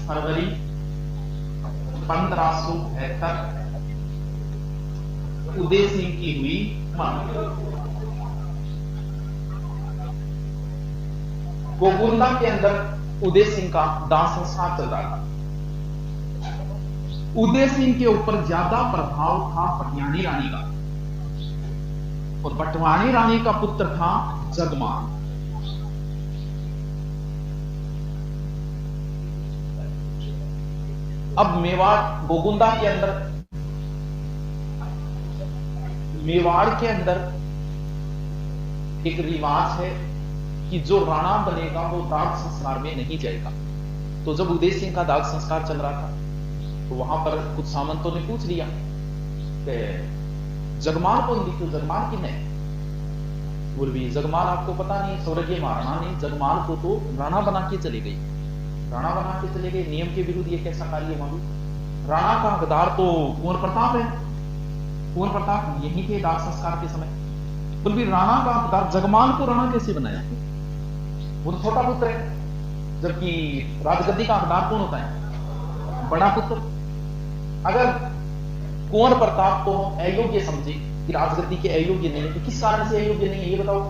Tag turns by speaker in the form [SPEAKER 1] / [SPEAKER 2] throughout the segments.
[SPEAKER 1] फरवरी 1572 उदय सिंह की हुई मौत। गोगुंदा के अंदर उदय सिंह का दाह संस्कार चल रहा था। उदय सिंह के ऊपर ज्यादा प्रभाव था पटियानी रानी का, और पटवानी रानी का पुत्र था जगमान। अब मेवाड़ गोगुंदा के अंदर, मेवाड़ के अंदर एक रिवाज है कि जो राणा बनेगा वो दाग संस्कार में नहीं जाएगा। तो जब उदय सिंह का दाग संस्कार चल रहा था तो वहां पर कुछ सामंतों ने पूछ लिया कि जगमान कौन दी, तो जगमान की नहीं बोल भी, जगमान आपको पता नहीं, स्वर्गीय महाराणा ने जगमान को तो राणा बना के चले गई, राणा बना के चले गए, नियम के विरुद्ध ये कैसा कार्य मालूम। राणा का हकदार तो कुंवर प्रताप है, कुंवर प्रताप यहीं के दाग संस्कार के समय। बोल भी राणा का हकदार जगमान को राणा कैसे बनाया, वो तो छोटा पुत्र है, जबकि राजगद्दी का हकदार कौन होता है, बड़ा पुत्र। अगर कुंवर प्रताप को अयोग्य समझे कि राजगद्दी के अयोग्य नहीं है, तो किस कारण से अयोग्य नहीं है ये बताओ।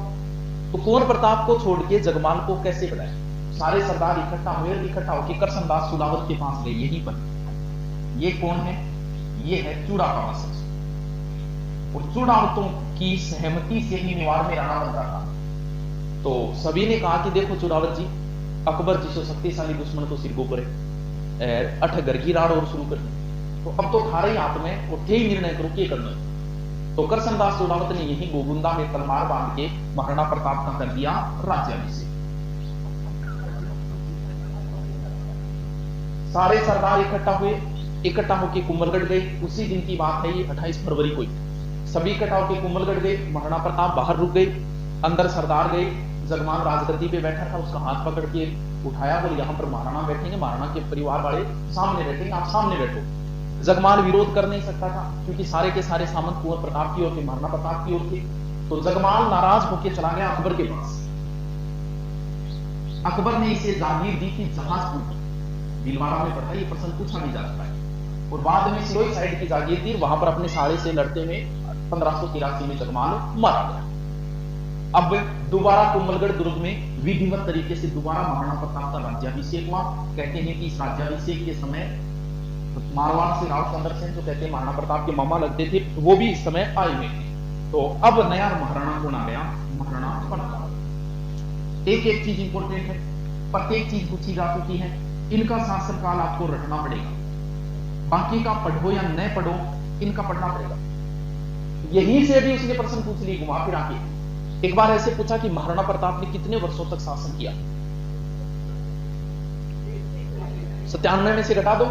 [SPEAKER 1] तो कुंवर प्रताप को छोड़ के जगमान को कैसे बनाया। सारे सरदार इकट्ठा हुए, इकट्ठा होकर करसनदास सुलावत के पास गए, यहीं पर। ये कौन है, ये है चूड़ावा वंशज, और चूड़ावतों की सहमति से ही मेवाड़ में राणा बन रहा था। तो सभी ने कहा कि देखो चूड़ावत जी, अकबर जी से शक्तिशाली दुश्मन को सिर गोपर है, अठ घर की राड़ और शुरू कर दी, तो अब तो थारे हाथ में, और थे ही निर्णय करो क्या करना है। तो करसनदास चूड़ावत ने यही गोगुंदा में तलवार बांध के महाराणा प्रताप का कर दिया राज्याभिषेक। सारे सरदार इकट्ठा हुए, इकट्ठा होकर कुंभलगढ़ गए। उसी दिन की बात है, ये 28 फरवरी को सभी इकट्ठा होकर कुंभलगढ़ गए। महाराणा प्रताप बाहर रुक गए, अंदर सरदार गए। जगमान राजगद्दी पे बैठा था, उसका हाथ पकड़ के उठाया, बोले यहाँ पर महाराणा बैठेंगे, महाराणा के परिवार वाले सामने बैठेंगे, आप सामने बैठो। जगमान विरोध कर नहीं सकता था क्योंकि सारे के सारे सामंत कुंवर प्रताप की ओर थे, महाराणा प्रताप की ओर थे। तो जगमान नाराज होकर चला गया अकबर के पास। अकबर ने इसे जागीर दी कि जहाजपुर भीलवाड़ा में पड़ता है, ये प्रश्न पूछा नहीं जा सकता है, और बाद में सिरोही साइड की जागीर दी, वहां पर अपने सारे से लड़ते में 1583 में जगमान मारा गया। अब दोबारा कुंभलगढ़ दुर्ग में विधिवत तरीके से दोबारा महाराणा प्रताप का राज्याभिषेक हुआ। कहते हैं कि इस राज्याभिषेक के समय मारवाड़ से राव चंद्र सेन, जो कहते हैं महाराणा प्रताप के मामा लगते थे, वो भी इस समय आए हुए थे। तो अब नया महाराणा कौन आ गया, महाराणा प्रताप। एक एक चीज इंपॉर्टेंट है, प्रत्येक चीज पूछी जा चुकी है, इनका शासनकाल आपको रखना पड़ेगा, बाकी का पढ़ो या न पढ़ो, इनका पढ़ना पड़ेगा। यहीं से भी उसने प्रश्न पूछ ली घुमा फिरा के। एक बार ऐसे पूछा कि महाराणा प्रताप ने कितने वर्षों तक शासन किया, 97 में से घटा दो।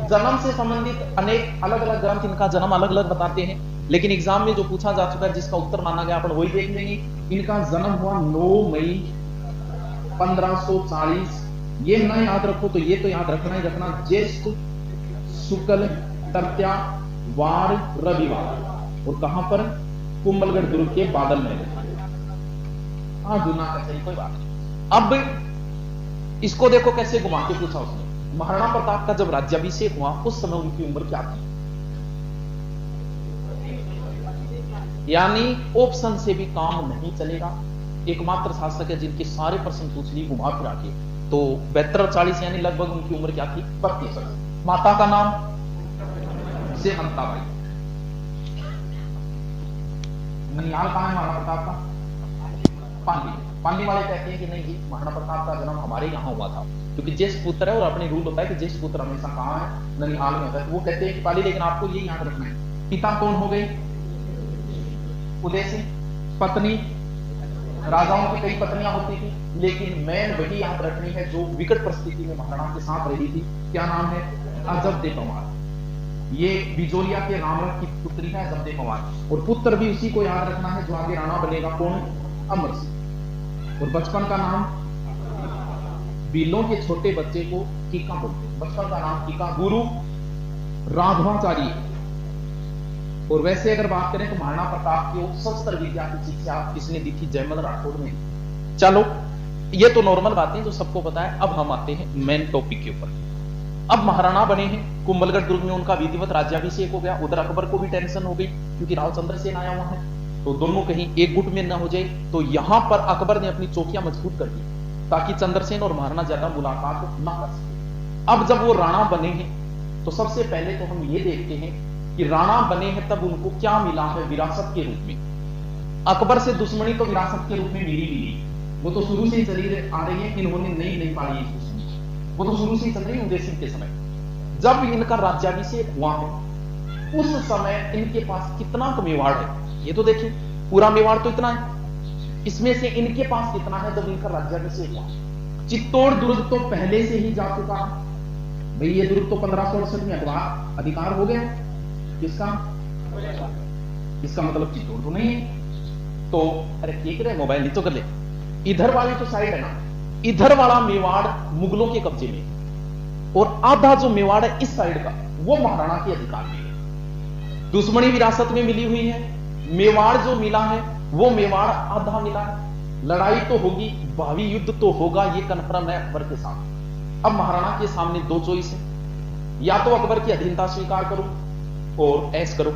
[SPEAKER 1] जन्म से संबंधित अनेक अलग अलग ग्रंथ इनका जन्म अलग अलग बताते हैं, लेकिन एग्जाम में जो पूछा जा चुका है, जिसका उत्तर माना गया, अपन वही देख लेंगे। इनका जन्म हुआ 9 मई 1540। ये ना याद रखो तो ये तो याद रखना ही रखना, ज्येष्ठ शुक्ल तृतीया वार रविवार, और कहां पर, कुंभलगढ़ दुर्ग के बादल में। हाँ जुना कचहरी, कोई बात नहीं। अब इसको देखो कैसे घुमा के पूछा उसने। महाराणा प्रताप का जब राज्याभिषेक हुआ उस समय उनकी उम्र क्या थी, यानी ऑप्शन से भी काम नहीं चलेगा। एकमात्र शासक है जिनके सारे प्रश्न पूछ ली घुमा फिरा के। तो 72 और 40 यानी लगभग उनकी उम्र क्या थी, 32 वर्ष। माता का नाम सेहंताबाई। ननिहाल कहां है महाराणा प्रताप का, पांडी। पांडी वाले कहते हैं कि नहीं जी, महाराणा प्रताप का जन्म हमारे यहाँ हुआ था, क्योंकि ज्येष्ठ पुत्र है और अपने रूल होता है कि ज्येष्ठ पुत्र हमेशा कहां है, ननिहाल में होता है। तो वो कहते हैं कि पाली, लेकिन आपको ये याद रखना है, पिता कौन हो गए, उदय सिंह। पत्नी, राजाओं की कई पत्नियां होती थी, लेकिन मैन वही याद रखनी है जो विकट परिस्थिति में महाराणा के साथ रही थी। क्या नाम है, अजबदे पवार। ये बिजोलिया के रामरथ की पुत्री है अजबदे पवार, और पुत्र भी उसी को याद रखना है जो आगे राणा बनेगा, कौन, अमर सिंह। और बचपन का नाम, बीलों के छोटे बच्चे को टीका बोलते हैं, बचपन का नाम टीका। गुरु राघवाचार्य। और वैसे अगर बात करें तो महाराणा प्रताप की शस्त्र विद्या की शिक्षा किसने दी थी, जयमल राठौड़ ने। चलो ये तो नॉर्मल बातें जो सबको पता है। अब हम आते हैं मेन टॉपिक के ऊपर। अब महाराणा बने हैं, कुंभलगढ़ दुर्ग में उनका विधिवत राज्याभिषेक हो गया। उधर अकबर को भी टेंशन हो गई क्योंकि राव चंद्रसेन आया हुआ है, तो दोनों कहीं एक गुट में न हो जाए। तो यहां पर अकबर ने अपनी चौकियां मजबूत कर दी ताकि चंद्रसेन और महाराणा ज्यादा मुलाकात न कर सके। अब जब वो राणा बने हैं तो सबसे पहले तो हम ये देखते हैं कि राणा बने हैं तब उनको क्या मिला है विरासत के रूप में। अकबर से दुश्मनी तो विरासत के रूप में मिली, वो तो शुरू से ही चली आ रही है, इन्होंने नहीं पाई इस दुश्मनी, वो तो शुरू से ही चल रही है उदय सिंह के समय। जब इनका राज्याभिषेक हुआ है उस समय इनके पास कितना तो मेवाड़ है, ये तो देखिए पूरा मेवाड़ तो इतना है, इसमें से इनके पास कितना है जब इनका राज्याभिषेक हुआ। चित्तौड़ दुर्ग तो पहले से ही जा चुका है भाई, ये दुर्ग तो 1568 में अधिकार हो गया किसका, इसका मतलब चित्तौड़ तो नहीं है। तो अरे ठीक है मोबाइल नहीं तो कर ले, इधर वाली तो साइड है ना, इधर वाला मेवाड़ मुगलों के कब्जे में और आधा जो मेवाड़ है इस साइड का वो महाराणा के अधिकार में है। दुश्मनी विरासत में मिली हुई है, मेवाड़ जो मिला है वो मेवाड़ आधा मिला है। लड़ाई तो होगी, भावी युद्ध तो होगा, ये कन्फर्म है अकबर के साथ। अब महाराणा के सामने दो चॉइस है, या तो अकबर की अधीनता स्वीकार करो और ऐश करो,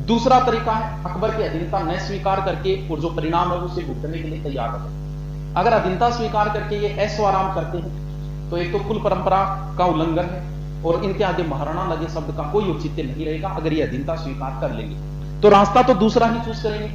[SPEAKER 1] दूसरा तरीका है अकबर की अधीनता न स्वीकार करके और जो परिणाम है उसे भुगतने के लिए तैयार रहो। अगर अधीनता स्वीकार करके ये ऐशो आराम करते हैं तो एक तो कुल परंपरा का उल्लंघन है और इनके आगे महाराणा लगे शब्द का कोई औचित्य नहीं रहेगा। अगर ये अधीनता स्वीकार कर लेंगे तो रास्ता तो दूसरा ही चूज करेंगे,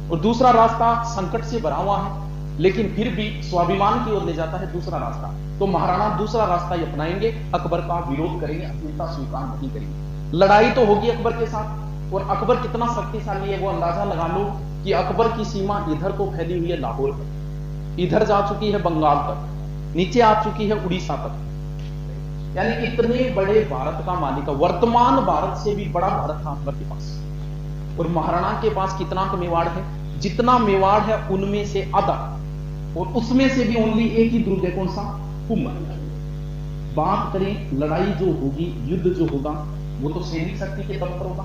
[SPEAKER 1] और दूसरा रास्ता संकट से भरा हुआ है लेकिन फिर भी स्वाभिमान की ओर ले जाता है दूसरा रास्ता। तो महाराणा दूसरा रास्ता ही अपनाएंगे, अकबर का विरोध करेंगे, अधीनता स्वीकार नहीं करेंगे। लड़ाई तो होगी अकबर के साथ, और अकबर कितना शक्तिशाली है वो अंदाजा लगा लो कि अकबर की सीमा इधर को फैली हुई है लाहौर तक, इधर जा चुकी है बंगाल तक, नीचे आ चुकी है उड़ीसा तक, यानी इतने बड़े भारत का मालिक, वर्तमान भारत से भी बड़ा भारत था अकबर के पास। और महाराणा के पास कितना का मेवाड़ है, जितना मेवाड़ है उनमें से आधा, और उसमें से भी ओनली एक ही दुर्ग है, कौन सा, कुंभल। बात करें लड़ाई जो होगी, युद्ध जो होगा वो तो सैनिक शक्ति के दम पर होगा।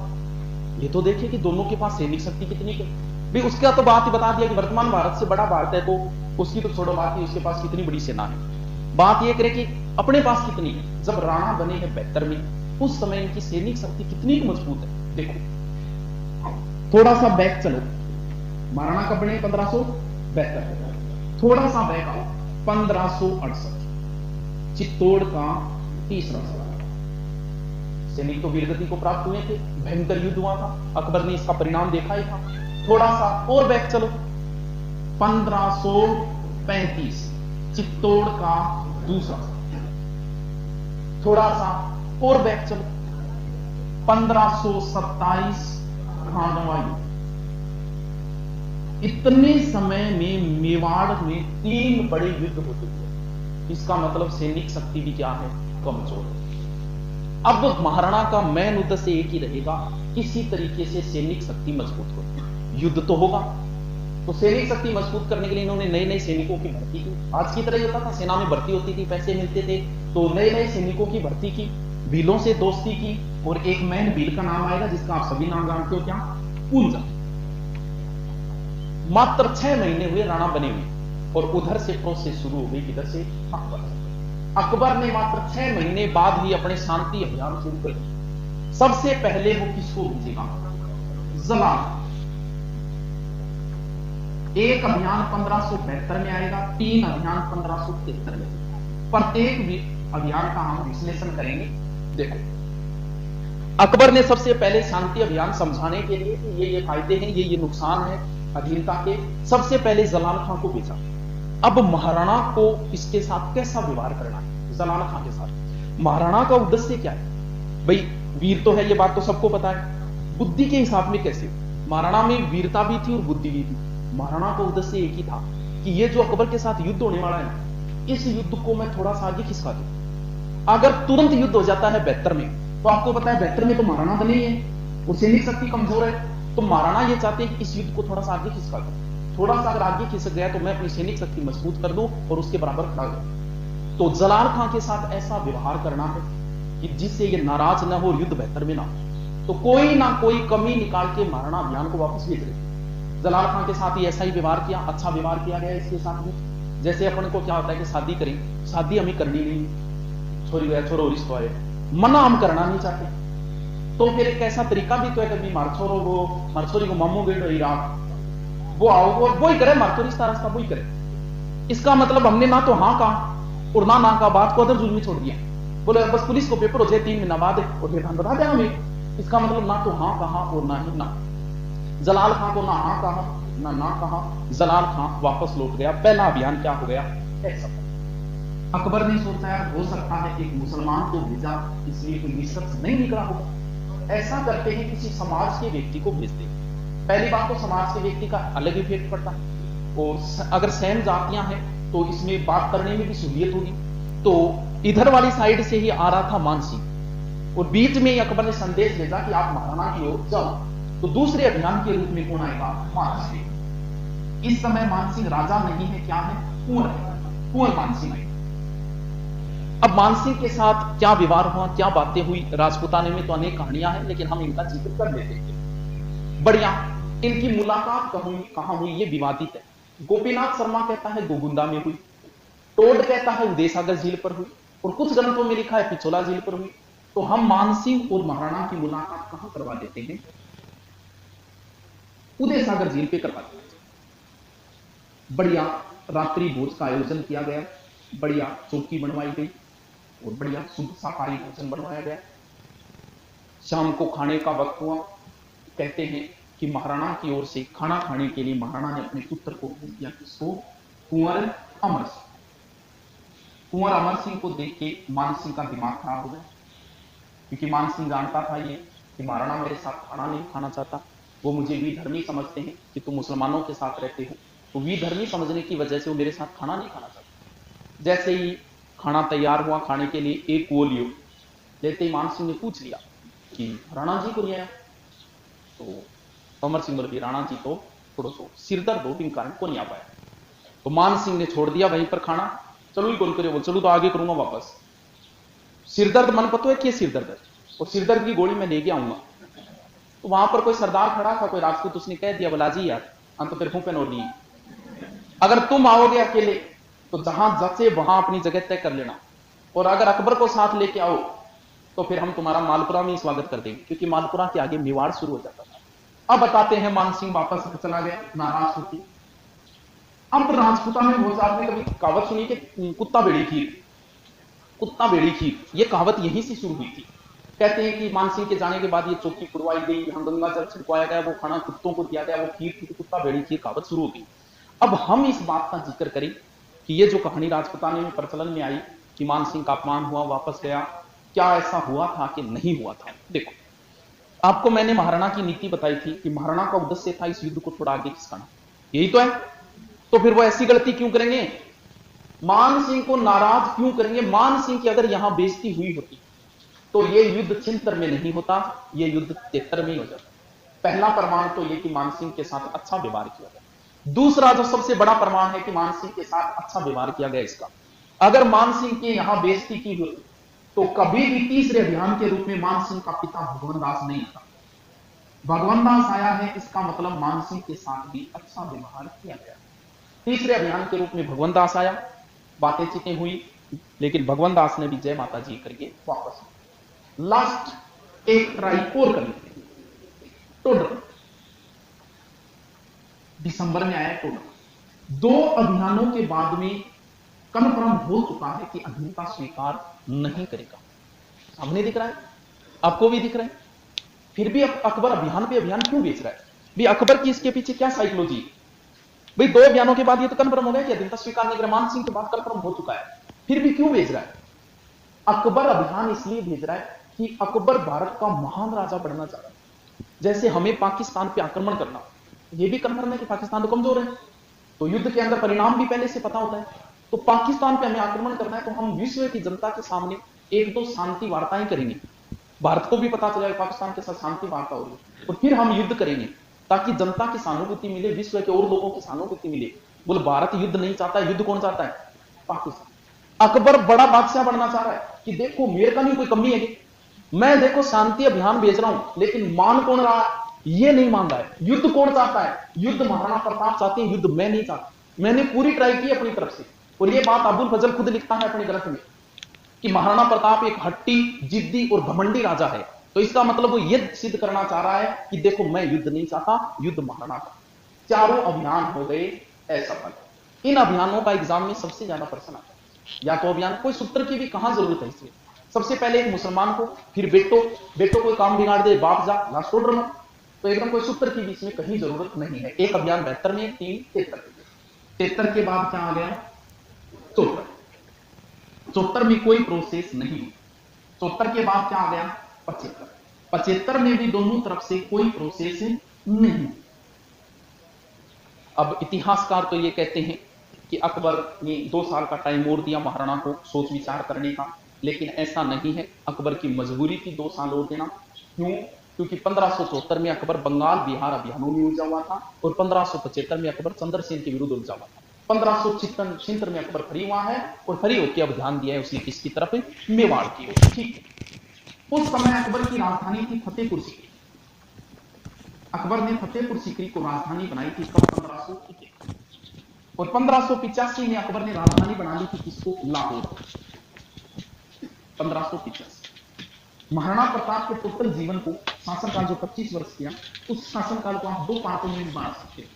[SPEAKER 1] ये तो देखिए कि दोनों के पास सैनिक शक्ति कितनी है भाई, उसका तो बात ही बता दिया कि वर्तमान भारत से बड़ा भारत है, तो उसकी तो छोड़ो बात ही, उसके पास कितनी बड़ी सेना है। बात यह करे कि अपने पास कितनी है। जब राणा बने हैं 72 में, उस समय इनकी सैनिक शक्ति कितनी मजबूत है। देखो थोड़ा सा बैक चलो, महाराणा कब बने 1572, थोड़ा सा बैक आओ 1568, चित्तौड़ का तीसरा साल। सैनिक तो वीरगति को प्राप्त हुए थे, भयंकर युद्ध हुआ था, अकबर ने इसका परिणाम देखा ही था। थोड़ा सा और बैक चलो 1535, चित्तौड़ का दूसरा साल। थोड़ा सा और बैक चलो 1527, खानवा युद्ध। इतने समय में मेवाड़ में 3 बड़े युद्ध हो चुके हैं। इसका मतलब सैनिक शक्ति भी क्या है, कमजोर है। अब महाराणा का मेन उद्देश्य एक ही रहेगा, किसी तरीके से सैनिक शक्ति मजबूत हो। युद्ध तो होगा, तो सैनिक शक्ति मजबूत करने के लिए इन्होंने नए नए सैनिकों की भर्ती की। आज की तरह ही होता था, सेना में भर्ती होती थी, पैसे मिलते थे, तो नए नए सैनिकों की भर्ती की, भीलों से दोस्ती की, और एक मैन भील का नाम आएगा जिसका आप सभी नाम जानते हो, क्या, पूंजा। मात्र 6 महीने हुए राणा बने हुए, और उधर से प्रोसेस शुरू हो गई, किधर से, अकबर ने मात्र 6 महीने बाद ही अपने शांति अभियान शुरू कर दिए। सबसे पहले वो किसको भेजेगा, जलाल। एक अभियान 1572 में आएगा, 3 अभियान 1573 में। प्रत्येक अभियान का हम विश्लेषण करेंगे। देखो अकबर ने सबसे पहले शांति अभियान समझाने के लिए कि ये फायदे हैं, ये नुकसान है अधीनता के, सबसे पहले जलाल खां को भेजा। अब महाराणा को इसके साथ कैसा व्यवहार करना है, जलाल खां के साथ। महाराणा का उद्देश्य क्या है भाई, वीर तो है, ये बात तो सबको पता है, बुद्धि के हिसाब में कैसे। महाराणा में वीरता भी थी और बुद्धि भी थी। महाराणा का उद्देश्य एक ही था कि ये जो अकबर के साथ युद्ध होने वाला है, इस युद्ध को मैं थोड़ा सा आगे खिसका दूं। अगर तुरंत युद्ध हो जाता है 72 में, तो आपको पता है 72 में तो महाराणा बने ही है और सैनिक शक्ति कमजोर है, तो महाराणा ये चाहते हैं कि इस युद्ध को थोड़ा सा आगे खिसका दूं। थोड़ा सा अगर आगे खिसक गया तो मैं अपनी सैनिक शक्ति मजबूत कर दूं और उसके बराबर खड़ा हूं। तो जलाल खां के साथ ऐसा व्यवहार करना है कि जिससे ये नाराज ना हो, युद्ध 72 में ना हो, तो कोई ना कोई कमी निकाल के महाराणा अभियान को वापस भेज रहे। जलाल खां के साथ ही ऐसा ही व्यवहार किया, अच्छा व्यवहार किया गया इसके साथ में। जैसे अपन को क्या होता है कि शादी करें, शादी हमें करनी नहीं, छोरी गया छोरो रिश्तो आए, मना हम करना नहीं चाहते। तो फिर एक ऐसा तरीका भी तो है, कभी मारछोरी को मामू गेट हो रात वो आओ वो ही करे, मारतो रिश्ता रास्ता वो ही करे। इसका मतलब हमने ना तो हाँ कहा और ना कहा, बात को अदर जुल्म में छोड़ दिया। बोले बस पुलिस को पेपर हो जाए 3 महीना बाद और फिर हम बता दें हमें। इसका मतलब ना तो हाँ कहा और ना ही ना। जलाल खां को ना हाँ कहा ना कहा, जलाल खां वापस लौट गया। पहला अभियान क्या हो गया? अकबर ने सोचा यार हो सकता है एक मुसलमान को भेजा इसलिए कोई निष्कर्ष नहीं निकला होगा, ऐसा करते हैं किसी समाज के व्यक्ति को भेज दे। पहली बात तो समाज के व्यक्ति का अलग इफेक्ट पड़ता है, और अगर सेम जातियां हैं तो इसमें बात करने में भी सहूलियत होगी। तो इधर वाली साइड से ही आ रहा था मान सिंह, और बीच में ही अकबर ने संदेश भेजा कि आप महाराणा की ओर जाओ। तो दूसरे अभियान के रूप में कौन आएगा? मान सिंह। इस समय मान सिंह राजा नहीं है, क्या है? कुंवर मान सिंह है। अब मानसिंह के साथ क्या व्यवहार हुआ, क्या बातें हुई, राजपूताने में तो अनेक कहानियां हैं, लेकिन हम इनका जिक्र कर लेते हैं। बढ़िया, इनकी मुलाकात कहां हुई ये विवादित है। गोपीनाथ शर्मा कहता है गोगुंदा में हुई, टोड कहता है उदयसागर झील पर हुई, और कुछ ग्रंथों में लिखा है पिछोला झील पर हुई। तो हम मानसिंह और महाराणा की मुलाकात कहां करवा देते हैं? उदयसागर झील पे करवा देते हैं। बढ़िया रात्रि भोज का आयोजन किया गया, बढ़िया चौकी बनवाई गई और बढ़िया शुद्ध शाकाहारी भोजन बनवाया गया। शाम को खाने का वक्त हुआ। कहते हैं कि महाराणा की ओर से खाना खाने के लिए महाराणा ने अपने पुत्र को भेज दिया, किसको? कुंवर अमर सिंह। कुंवर अमर सिंह को देख के मान सिंह का दिमाग खराब हो गया, क्योंकि मान सिंह जानता था ये कि महाराणा मेरे साथ खाना नहीं खाना चाहता। वो मुझे विधर्मी समझते हैं कि तुम मुसलमानों के साथ रहते हो, तो विधर्मी समझने की वजह से वो मेरे साथ खाना नहीं खाना चाहता। जैसे ही खाना तैयार हुआ, खाने के लिए एक वो लियो लेते ही मान सिंह ने पूछ लिया कि राणा जी को नहीं आया? तो अमर सिंह बोले राणा जी तो थोड़ा सो सिर दर्द हो बिन कारण को नहीं आ पाया। तो मान सिंह ने छोड़ दिया वहीं पर खाना। चलो ही कौन करे? बोल चलो तो आगे करूंगा वापस। सिर दर्द मन पता है कि सिर दर्द है, और सिर दर्द की गोली मैं लेके आऊंगा। तो वहां पर कोई सरदार खड़ा था, कोई राजपूत, उसने कह दिया बोला जी यार अंत फिर फूफे नोट नहीं, अगर तुम आओगे अकेले तो जहां जचे वहां अपनी जगह तय कर लेना, और अगर अकबर को साथ लेके आओ तो फिर हम तुम्हारा मालपुरा में ही स्वागत कर देंगे, क्योंकि मालपुरा के आगे मेवाड़ शुरू हो जाता था। अब बताते हैं मान सिंह वापस चला गया नाराज होती। अब राजपूता में बहुत आपने कभी कहावत सुनी कि कुत्ता बेड़ी खीर, कुत्ता बेड़ी खीर, ये कहावत यहीं से शुरू हुई थी। कहते हैं कि मान सिंह के जाने के बाद ये चौकी खुदवाई गई, यहां गंगा जल छिड़कवाया गया, वो खाना कुत्तों को दिया गया, वो खीर थी, कुत्ता बेड़ी खीर कहावत शुरू हो गई। अब हम इस बात का जिक्र करें कि ये जो कहानी राजपूताने में प्रचलन में आई कि मान सिंह का अपमान हुआ, वापस गया, क्या ऐसा हुआ था कि नहीं हुआ था? देखो, आपको मैंने महाराणा की नीति बताई थी कि महाराणा का उद्देश्य था इस युद्ध को थोड़ा आगे खिसकाना, यही तो है। तो फिर वो ऐसी गलती क्यों करेंगे? मान सिंह को नाराज क्यों करेंगे? मान सिंह की अगर यहां बेइज्जती हुई होती तो ये युद्ध 76 में नहीं होता, ये युद्ध 73 में ही हो जाता। पहला प्रमाण तो ये कि मान सिंह के साथ अच्छा व्यवहार किया गया। दूसरा जो सबसे बड़ा प्रमाण है कि मान सिंह के साथ अच्छा व्यवहार किया गया, इसका अगर मान सिंह की यहां बेइज्जती की होती तो कभी भी तीसरे अभियान के रूप में मान सिंह का पिता भगवान दास नहीं था। भगवान दास आया है, इसका मतलब मान सिंह के साथ भी अच्छा व्यवहार किया गया। तीसरे अभियान के रूप में भगवान दास आया, बातें चीतें हुई, लेकिन भगवान दास ने भी जय माता जी करके वापस। लास्ट एक ट्राई और कर लेते हैं, टोडर दिसंबर में आया टोडर। 2 अभियानों के बाद में कन्फर्म हो चुका है कि अधीनता स्वीकार नहीं करेगा। सामने दिख रहा है, आपको भी दिख रहा है। फिर भी अकबर अभियान पे अभियान क्यों बेच रहा है? भी अकबर की इसके पीछे क्या साइकोलॉजी? भाई 2 अभियानों के बाद ये तो कन्फर्म हो गया कि अधीनता स्वीकार नहीं करेगा, मान सिंह के बाद कन्फर्म हो चुका है, फिर भी क्यों भेज रहा है? अकबर अभियान इसलिए भेज रहा है कि अकबर भारत का महान राजा बनना चाह रहा है। जैसे हमें पाकिस्तान पे आक्रमण करना, ये भी कन्फर्म है कि पाकिस्तान तो कमजोर है, तो युद्ध के अंदर परिणाम भी पहले से पता होता है। तो पाकिस्तान पे हमें आक्रमण करना है तो हम विश्व की जनता के सामने 1-2 शांति वार्ताएं करेंगे, भारत को भी पता चलेगा पाकिस्तान के साथ शांति वार्ता हो रही, और फिर हम युद्ध करेंगे ताकि जनता की सहानुभूति मिले, विश्व के और लोगों की सहानुभूति मिले। बोले भारत युद्ध नहीं चाहता है, युद्ध कौन चाहता है? पाकिस्तान। अकबर बड़ा बादशाह बनना चाह रहा है कि देखो मेरे का नहीं कोई कमी है, मैं देखो शांति अभियान भेज रहा हूं, लेकिन मान कौन रहा है? ये नहीं मान रहा है। युद्ध कौन चाहता है? युद्ध महाराणा प्रताप चाहते हैं, युद्ध मैं नहीं चाहता। मैंने पूरी ट्राई की अपनी तरफ से, और ये बात अबुल फजल खुद लिखता है अपने ग्रंथ में कि महाराणा प्रताप एक हट्टी, जिद्दी और घमंडी राजा है, तो इसका मतलब वो ये सिद्ध करना चाह रहा है कि देखो मैं युद्ध नहीं चाहता, युद्ध महाराणा का। चारों अभियान हो गए असफल। इन अभियानों का एग्जाम में सबसे ज्यादा प्रश्न आता है, या तो अभियान कोई सूत्र की भी कहां जरूरत है इसमें। सबसे पहले एक मुसलमान को, फिर बेटो कोई काम बिगाड़ दे, बाप जा, लास्ट ऑर्डर में, तो एकदम कोई सूत्र की भी इसमें कहीं जरूरत नहीं है। एक अभियान 72 में, 3 73 के बाद क्या आ गया 74 में कोई प्रोसेस नहीं। 74 के बाद क्या आ गया 75 में भी दोनों तरफ से कोई प्रोसेस नहीं। अब इतिहासकार तो ये कहते हैं कि अकबर ने 2 साल का टाइम और दिया महाराणा को सोच विचार करने का, लेकिन ऐसा नहीं है। अकबर की मजबूरी थी 2 साल और देना। क्यों? क्योंकि 1574 में अकबर बंगाल बिहार अभियानों में उलझा हुआ था और 1575 में अकबर चंद्रसेन के विरुद्ध उलझा हुआ था। 1576 में अकबर फ्री हुआ है और फ्री होकर अब ध्यान दिया है उसने किसकी तरफ, मेवाड़ की ओर। ठीक, उस समय अकबर की राजधानी थी फतेहपुर सीकरी। अकबर ने फतेहपुर सीकरी को राजधानी बनाई थी कब 1581, और 1585 में अकबर ने राजधानी बना ली थी किसको, लाहौर। 1585 महाराणा प्रताप के टोटल जीवन को, शासनकाल जो 25 वर्ष किया, उस शासनकाल को आप 2 पार्टों में बांट सकते हैं।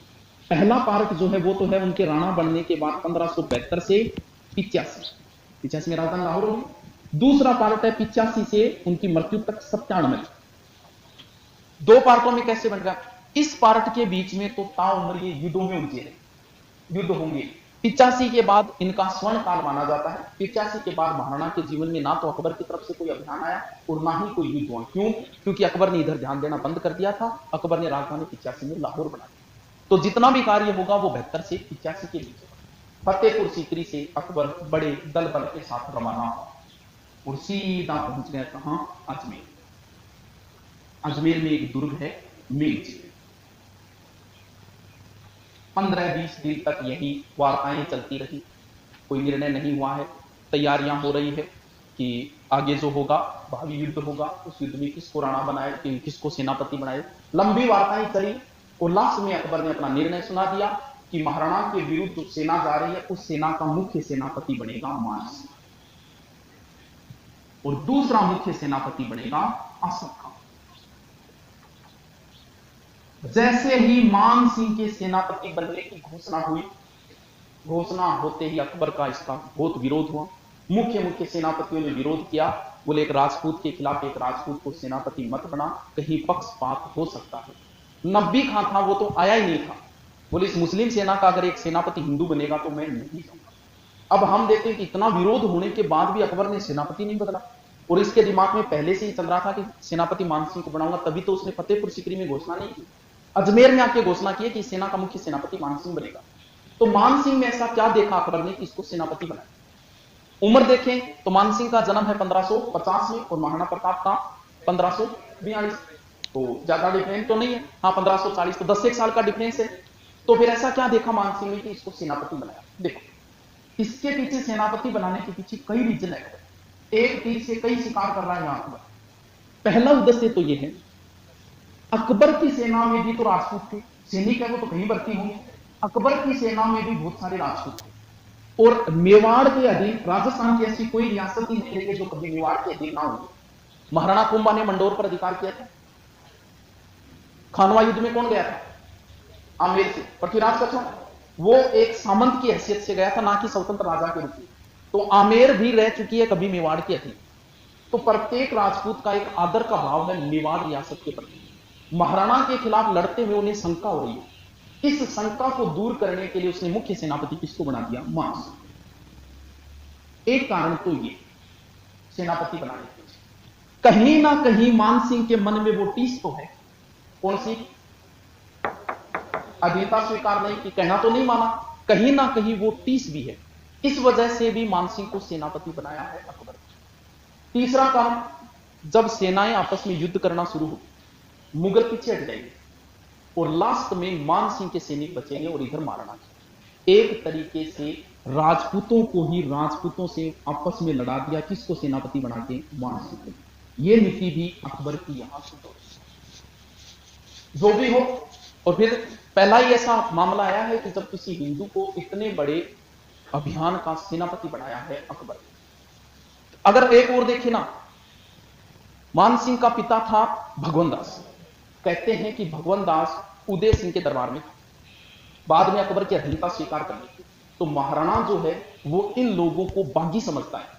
[SPEAKER 1] पहला पार्ट जो है वो तो है उनके राणा बनने के बाद 1572 से 85 में राजधानी लाहौर होगी। दूसरा पार्ट है 85 से उनकी मृत्यु तक 97। 2 पार्टों में कैसे बन गया? इस पार्ट के बीच में तो ताउम्र ये युद्धों में उलझे रहे, युद्ध होंगे। 85 के बाद इनका स्वर्ण काल माना जाता है। 85 के बाद महाराणा के जीवन में ना तो अकबर की तरफ से कोई अभियान आया और ना ही कोई युद्ध हुआ। क्यों? क्योंकि अकबर ने इधर ध्यान देना बंद कर दिया था। अकबर ने राजधानी 85 में लाहौर बना दिया। तो जितना भी कार्य होगा वो 72 से 85 के बीच होगा। फतेहपुर सीकरी से अकबर बड़े दल बल के साथ रवाना हुआ और सीधा पहुंच गया कहां, अजमेर। अजमेर में एक दुर्ग है मेज। 15-20 दिन तक यही वार्ताएं चलती रही, कोई निर्णय नहीं हुआ है। तैयारियां हो रही है कि आगे जो होगा भावी युद्ध होगा, उस युद्ध में किसको राणा बनाए, किसको सेनापति बनाए। लंबी वार्ताएं चली और लास्ट में अकबर ने अपना निर्णय सुना दिया कि महाराणा के विरुद्ध जो सेना जा रही है उस सेना का मुख्य सेनापति बनेगा मान सिंह और दूसरा मुख्य सेनापति बनेगा असफ खान। जैसे ही मान सिंह के सेनापति बनने की घोषणा हुई, घोषणा होते ही अकबर का इसका बहुत विरोध हुआ। मुख्य सेनापतियों ने विरोध किया, बोले एक राजपूत के खिलाफ एक राजपूत को सेनापति मत बना, कहीं पक्षपात हो सकता है। नब्बी खां था वो तो आया ही नहीं था, बोले इस मुस्लिम सेना का अगर एक सेनापति हिंदू बनेगा तो मैं नहीं जाऊंगा। अब हम देखते हैं कि इतना विरोध होने के बाद भी अकबर ने सेनापति नहीं बदला और इसके दिमाग में पहले से ही चल रहा था कि सेनापति मान सिंह को बनाऊंगा, तभी तो उसने फतेहपुर सीकरी में घोषणा नहीं की, अजमेर में आके घोषणा की कि सेना का मुख्य सेनापति मान सिंह बनेगा। तो मान सिंह में ऐसा क्या देखा अकबर ने कि इसको सेनापति बनाया? उम्र देखें तो मान सिंह का जन्म है 1550 में और महाराणा प्रताप का 1542, तो ज्यादा डिफरेंस तो नहीं है। हाँ 1540, तो 10 साल का डिफरेंस है। तो फिर ऐसा क्या देखा मान सिंह ने कि इसको सेनापति बनाया? देखो इसके पीछे, सेनापति बनाने के पीछे कई रीजन है। एक तीर से कई शिकार कर रहा है यहां अकबर। पहला उद्देश्य तो यह है, अकबर की सेना में भी तो राजपूत थे, सैनिक है वो तो कहीं भर्ती होंगे। अकबर की सेना में भी बहुत सारे राजपूत थे और मेवाड़ के अधीन, राजस्थान की ऐसी कोई रियासत ही नहीं रही जो कभी मेवाड़ के अधीन ना हो। महाराणा कुंभा ने मंडोर पर अधिकार किया था। खानवा युद्ध में कौन गया था? आमेर से। पृथ्वीराज कछवाहा वो एक सामंत की हैसियत से गया था, ना कि स्वतंत्र राजा के रूप में। तो आमेर भी रह चुकी है कभी मेवाड़ के अधीन। तो प्रत्येक राजपूत का एक आदर का भाव है मेवाड़ रियासत के प्रति। महाराणा के खिलाफ लड़ते हुए उन्हें शंका हो रही है, इस शंका को दूर करने के लिए उसने मुख्य सेनापति किसको बना दिया? मान सिंह। एक कारण तो ये सेनापति बनाने के लिए, कहीं ना कहीं मान सिंह के मन में वो टीस तो है। कौन सी? अधीनता स्वीकार नहीं की, कहना तो नहीं माना, कहीं ना कहीं वो टीस भी है। इस वजह से भी मान सिंह को सेनापति बनाया है अकबर। तीसरा कारण, जब सेनाएं आपस में युद्ध करना शुरू हो, मुगल पीछे हट जाएंगे और लास्ट में मान सिंह के सैनिक बचेंगे और इधर महाराणा। एक तरीके से राजपूतों को ही राजपूतों से आपस में लड़ा दिया, किसको सेनापति बना के? मान सिंह को। यह नीति भी अकबर की यहां से जो भी हो। और फिर पहला ही ऐसा मामला आया है कि जब किसी हिंदू को इतने बड़े अभियान का सेनापति बनाया है अकबर। अगर एक और देखे ना, मानसिंह का पिता था भगवान दास। कहते हैं कि भगवान दास उदय सिंह के दरबार में था, बाद में अकबर की अधीनता स्वीकार कर ली। तो महाराणा जो है वो इन लोगों को बागी समझता है।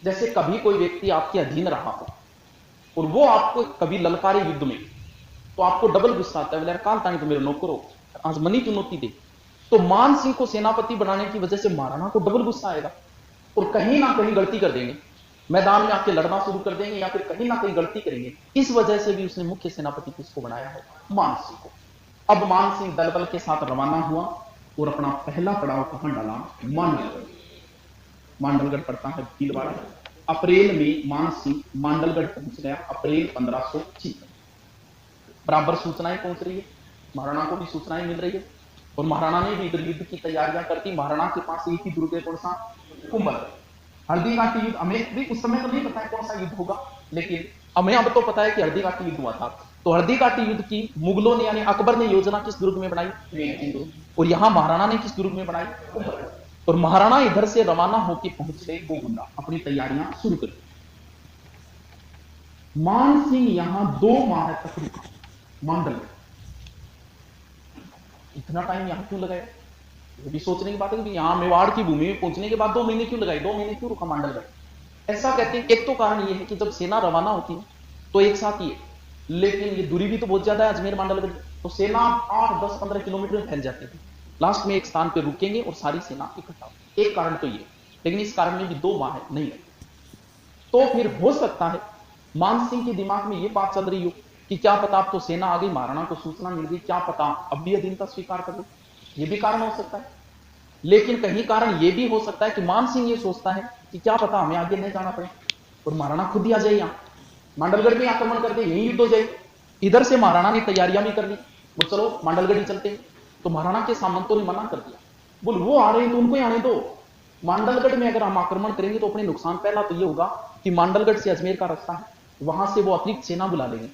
[SPEAKER 1] जैसे कभी कोई व्यक्ति आपके अधीन रहा हो और वो आपको कभी ललकारे युद्ध में, तो आपको डबल गुस्सा आता है, बोले काल तानी तो मेरे नौकर हो, आज मनी चुनौती दे। तो मान सिंह को सेनापति बनाने की वजह से महाराणा को डबल गुस्सा आएगा और कहीं ना कहीं गलती कर देंगे, मैदान में आके लड़ना शुरू कर देंगे या फिर कहीं ना कहीं गलती करेंगे। इस वजह से भी उसने मुख्य सेनापति किसको बनाया है? मान सिंह को। अब मान सिंह दल बल के साथ रवाना हुआ और अपना पहला पड़ाव कहां डाला? मांडलगढ़। मांडलगढ़ पड़ता है भीलवाड़ा। अप्रैल में मान सिंह मांडलगढ़ पहुंच गया, अप्रैल 1576। बराबर सूचनाएं पहुंच रही है, महाराणा को भी सूचनाएं मिल रही है और महाराणा ने भी इधर युद्ध की तैयारियां करती। महाराणा के पास एक ही दुर्ग है, कौन सा? कुंभल। हल्दी घाटी युद्ध हमें भी उस समय तो नहीं पता है कौन सा युद्ध होगा, लेकिन हमें अब तो पता है कि हल्दी घाटी युद्ध हुआ था। तो हल्दी घाटी युद्ध की मुगलों ने यानी अकबर ने योजना किस दुर्ग में बनाई? और यहां महाराणा ने किस दुर्ग में बनाई? कुंभल। और महाराणा इधर से रवाना होकर पहुंच गए गोगुंडा, अपनी तैयारियां शुरू कर दी। मान सिंह यहां 2 माह तक रुका मांडलगढ़। इतना टाइम यहां क्यों लगाया? ये भी सोचने की बात है कि यहां मेवाड़ की भूमि में पहुंचने के बाद 2 महीने क्यों लगाए, 2 महीने क्यों रुका मांडलगढ़? ऐसा कहते हैं, एक तो कारण ये है कि जब सेना रवाना होती है तो एक साथ ही है, लेकिन ये दूरी भी तो बहुत ज्यादा है अजमेर मांडलगढ़, तो सेना 8, 10, 15 किलोमीटर में फैल जाती थी। लास्ट में एक स्थान पर रुकेंगे और सारी सेना इकट्ठा। एक कारण तो ये, लेकिन इस कारण में भी 2 माह नहीं लगे। तो फिर हो सकता है मान सिंह के दिमाग में ये बात चल रही हो कि क्या पता अब तो सेना आ गई, महाराणा को सूचना मिल गई, क्या पता अब भी अधीनता स्वीकार कर लो। ये भी कारण हो सकता है। लेकिन कहीं कारण ये भी हो सकता है कि मान सिंह ये सोचता है कि क्या पता हमें आगे नहीं जाना पड़े और महाराणा खुद ही आ जाए, यहां मांडलगढ़ में आक्रमण करके यही युद्ध हो जाए। इधर से महाराणा ने तैयारियां भी कर ली, वो चलो मांडलगढ़ ही चलते हैं। तो महाराणा के सामंतों ने मना कर दिया, बोल वो आ रहे हैं तो उनको ही आने दो। मांडलगढ़ में अगर हम आक्रमण करेंगे तो अपने नुकसान। पहला तो ये होगा कि मांडलगढ़ से अजमेर का रास्ता है, वहां से वो अतिरिक्त सेना बुला लेंगे,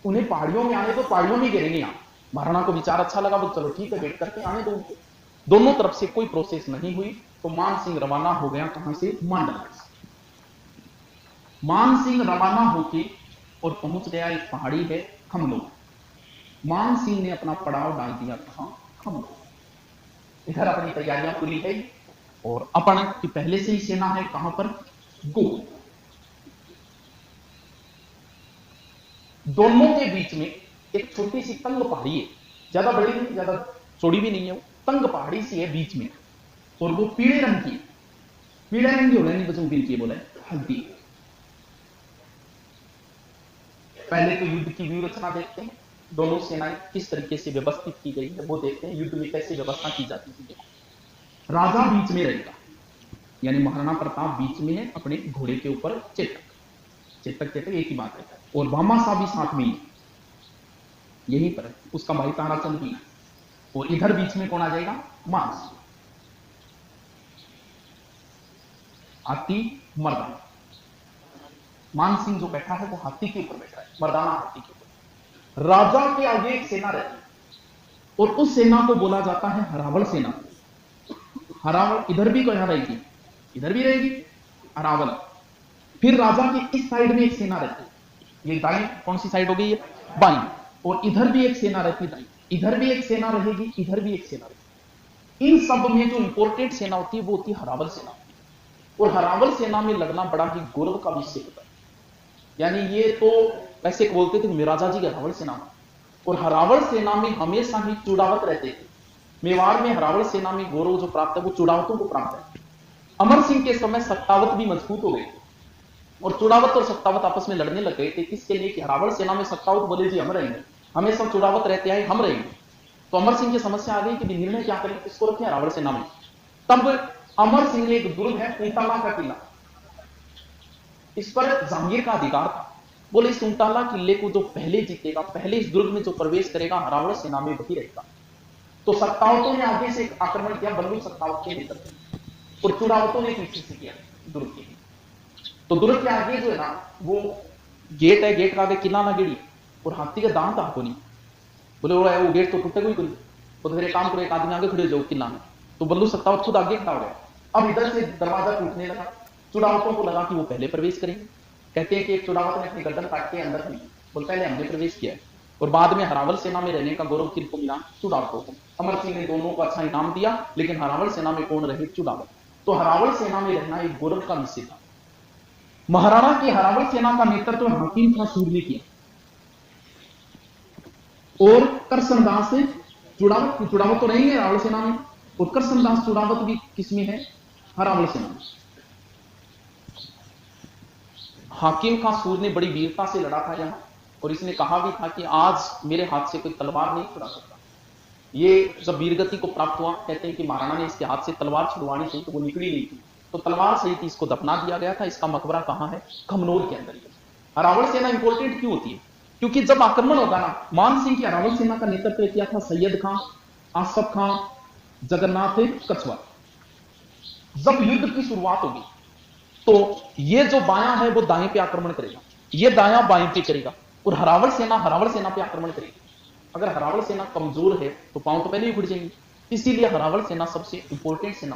[SPEAKER 1] उन्हें पहाड़ियों में आने तो पहाड़ियों में गिरेंगे। यहां महाराणा को विचार अच्छा लगा, वो चलो ठीक है वेट करके आने दो उनको। दोनों तरफ से कोई प्रोसेस नहीं हुई तो मान सिंह रवाना हो गया कहां से? मांडलगढ़ से। मान सिंह रवाना होके और पहुंच गया, एक पहाड़ी है खमनोर। मान सिंह ने अपना पड़ाव डाल दिया कहां? खमनोर। इधर अपनी तैयारियां पूरी है और अपन की पहले से ही सेना है कहां पर? गोल। दोनों के बीच में एक छोटी सी तंग पहाड़ी है, ज्यादा बड़ी नहीं ज्यादा चौड़ी भी नहीं है, वो तंग पहाड़ी सी है बीच में और वो पीले रंग की। पीले रंग की होने बच्चों की बोले हल्दी। पहले तो युद्ध की व्यू रचना देखते हैं, दोनों सेनाएं किस तरीके से व्यवस्थित की गई है वो देखते हैं, युद्ध में कैसे व्यवस्था की जाती है। राजा बीच में रहेगा, यानी महाराणा प्रताप बीच में है, अपने घोड़े के ऊपर चेतक। चेतक चेतक एक ही बात है। और भामाशाह भी साथ में यहीं पर है, उसका भाई ताराचंद भी। और इधर बीच में कौन आ जाएगा? मानसिंह। हाथी मर्दाना। मानसिंह जो बैठा है वो हाथी के ऊपर बैठा है, मर्दाना हाथी के ऊपर। राजा के आगे एक सेना रहती है और उस सेना को बोला जाता है हरावल सेना। हरावल इधर भी कहां रहेगी? इधर भी रहेगी हरावल। फिर राजा के इस साइड में एक सेना रहती है, ये दाई कौन सी साइड हो गई? बाई। और इधर भी एक सेना रहती है, इधर भी एक सेना रहेगी, इधर भी एक सेना रहेगी। इन सब में जो इंपोर्टेंट सेना होती है वो होती है हरावल सेना। और हरावल सेना में लगना बड़ा ही गौरव का विषय होता है। यानी ये तो ऐसे बोलते थे महाराजा जी की हरावल सेना, और हरावल सेना में हमेशा ही चुड़ावत रहते थे। मेवाड़ में हरावल सेना में गौरव जो प्राप्त है वो चुड़ावतों को प्राप्त है। अमर सिंह के समय सत्तावत भी मजबूत हो गए और चुड़ावत और सत्तावत आपस में लड़ने लग गए थे। किसके लिए? कि हरावल सेना में सत्तावत बोले जी हम रहेंगे, हमेशा चुड़ावत रहते आए हम रहेंगे। तो अमर सिंह की समस्या आ गई कि निर्णय क्या करें, किसको रखें हरावल सेना में। तब अमर सिंह ने एक दुर्ग है ऊंटाला का किला, इस पर जहांगीर का अधिकार था। बोले इस ऊंटाला किले को जो पहले जीतेगा, पहले इस दुर्ग में जो प्रवेश करेगा हरावल सेना में वही रहेगा। तो सत्तावतों ने आगे से आक्रमण किया बल्लू सत्तावत के नेतृत्व, और चुड़ावतों ने पीछे से किया दुर्ग के। तो दुर्ग के आगे जो है ना वो गेट है, गेट का आगे किला ना गिरी और हाथी का दांत आपको नहीं। बोले वो गेट तो टूटे कोई कोई, तो फिर एक काम करो एक आदमी आगे खड़े हो जाओ किला में। तो बल्लू सत्तावत खुद आगे खड़ा हो गया। अब इधर से दरवाजा टूटने लगा, चुड़ावतों को लगा कि वो पहले प्रवेश करेंगे। कहते हैं कि एक चुड़ावत ने अपनी गर्दन काट के अंदर खड़ी, बोल पहले हमने प्रवेश किया है। और बाद में हरावल सेना में रहने का गौरव किनको मिला? चुड़ावतों को। अमर सिंह ने दोनों को अच्छा इनाम दिया, लेकिन हरावल सेना में कौन रहे? चुड़ावत। तो हरावल सेना में रहना एक गौरव का विषय था। महाराणा की हरावल सेना का नेतृत्व हाकिम खां सूर ने किया और करसनदास चुड़ावत तो रहेंगे हरावल सेना में, और करसनदास चुड़ावत भी किसमें है? हरावल सेना में। हाकिम खां सूर ने बड़ी वीरता से लड़ा था यहां, और इसने कहा भी था कि आज मेरे हाथ से कोई तलवार नहीं छुड़ा सकता। ये जब वीरगति को प्राप्त हुआ, कहते हैं कि महाराणा ने इसके हाथ से तलवार छुड़वानी थी तो वो निकली नहीं थी, तो तलवार सहित इसको दफना दिया गया था। इसका मकबरा कहां है? खमनोर के अंदर। हरावल सेना इंपॉर्टेंट क्यों होती है? क्योंकि जब आक्रमण होगा ना, मान सिंह की हरावल सेना का नेतृत्व किया था सैयद खां, आसफ खां, जगन्नाथ कछवार। जब युद्ध की शुरुआत होगी तो ये जो बायां है वो दाएं पे आक्रमण करेगा, ये दायां बाएं पे करेगा, और हरावल सेना पे आक्रमण करेगी। अगर हरावल सेना कमजोर है तो पांव तो पहले ही उड़ जाएंगे। इसीलिए हरावल सेना सबसे इंपॉर्टेंट सेना।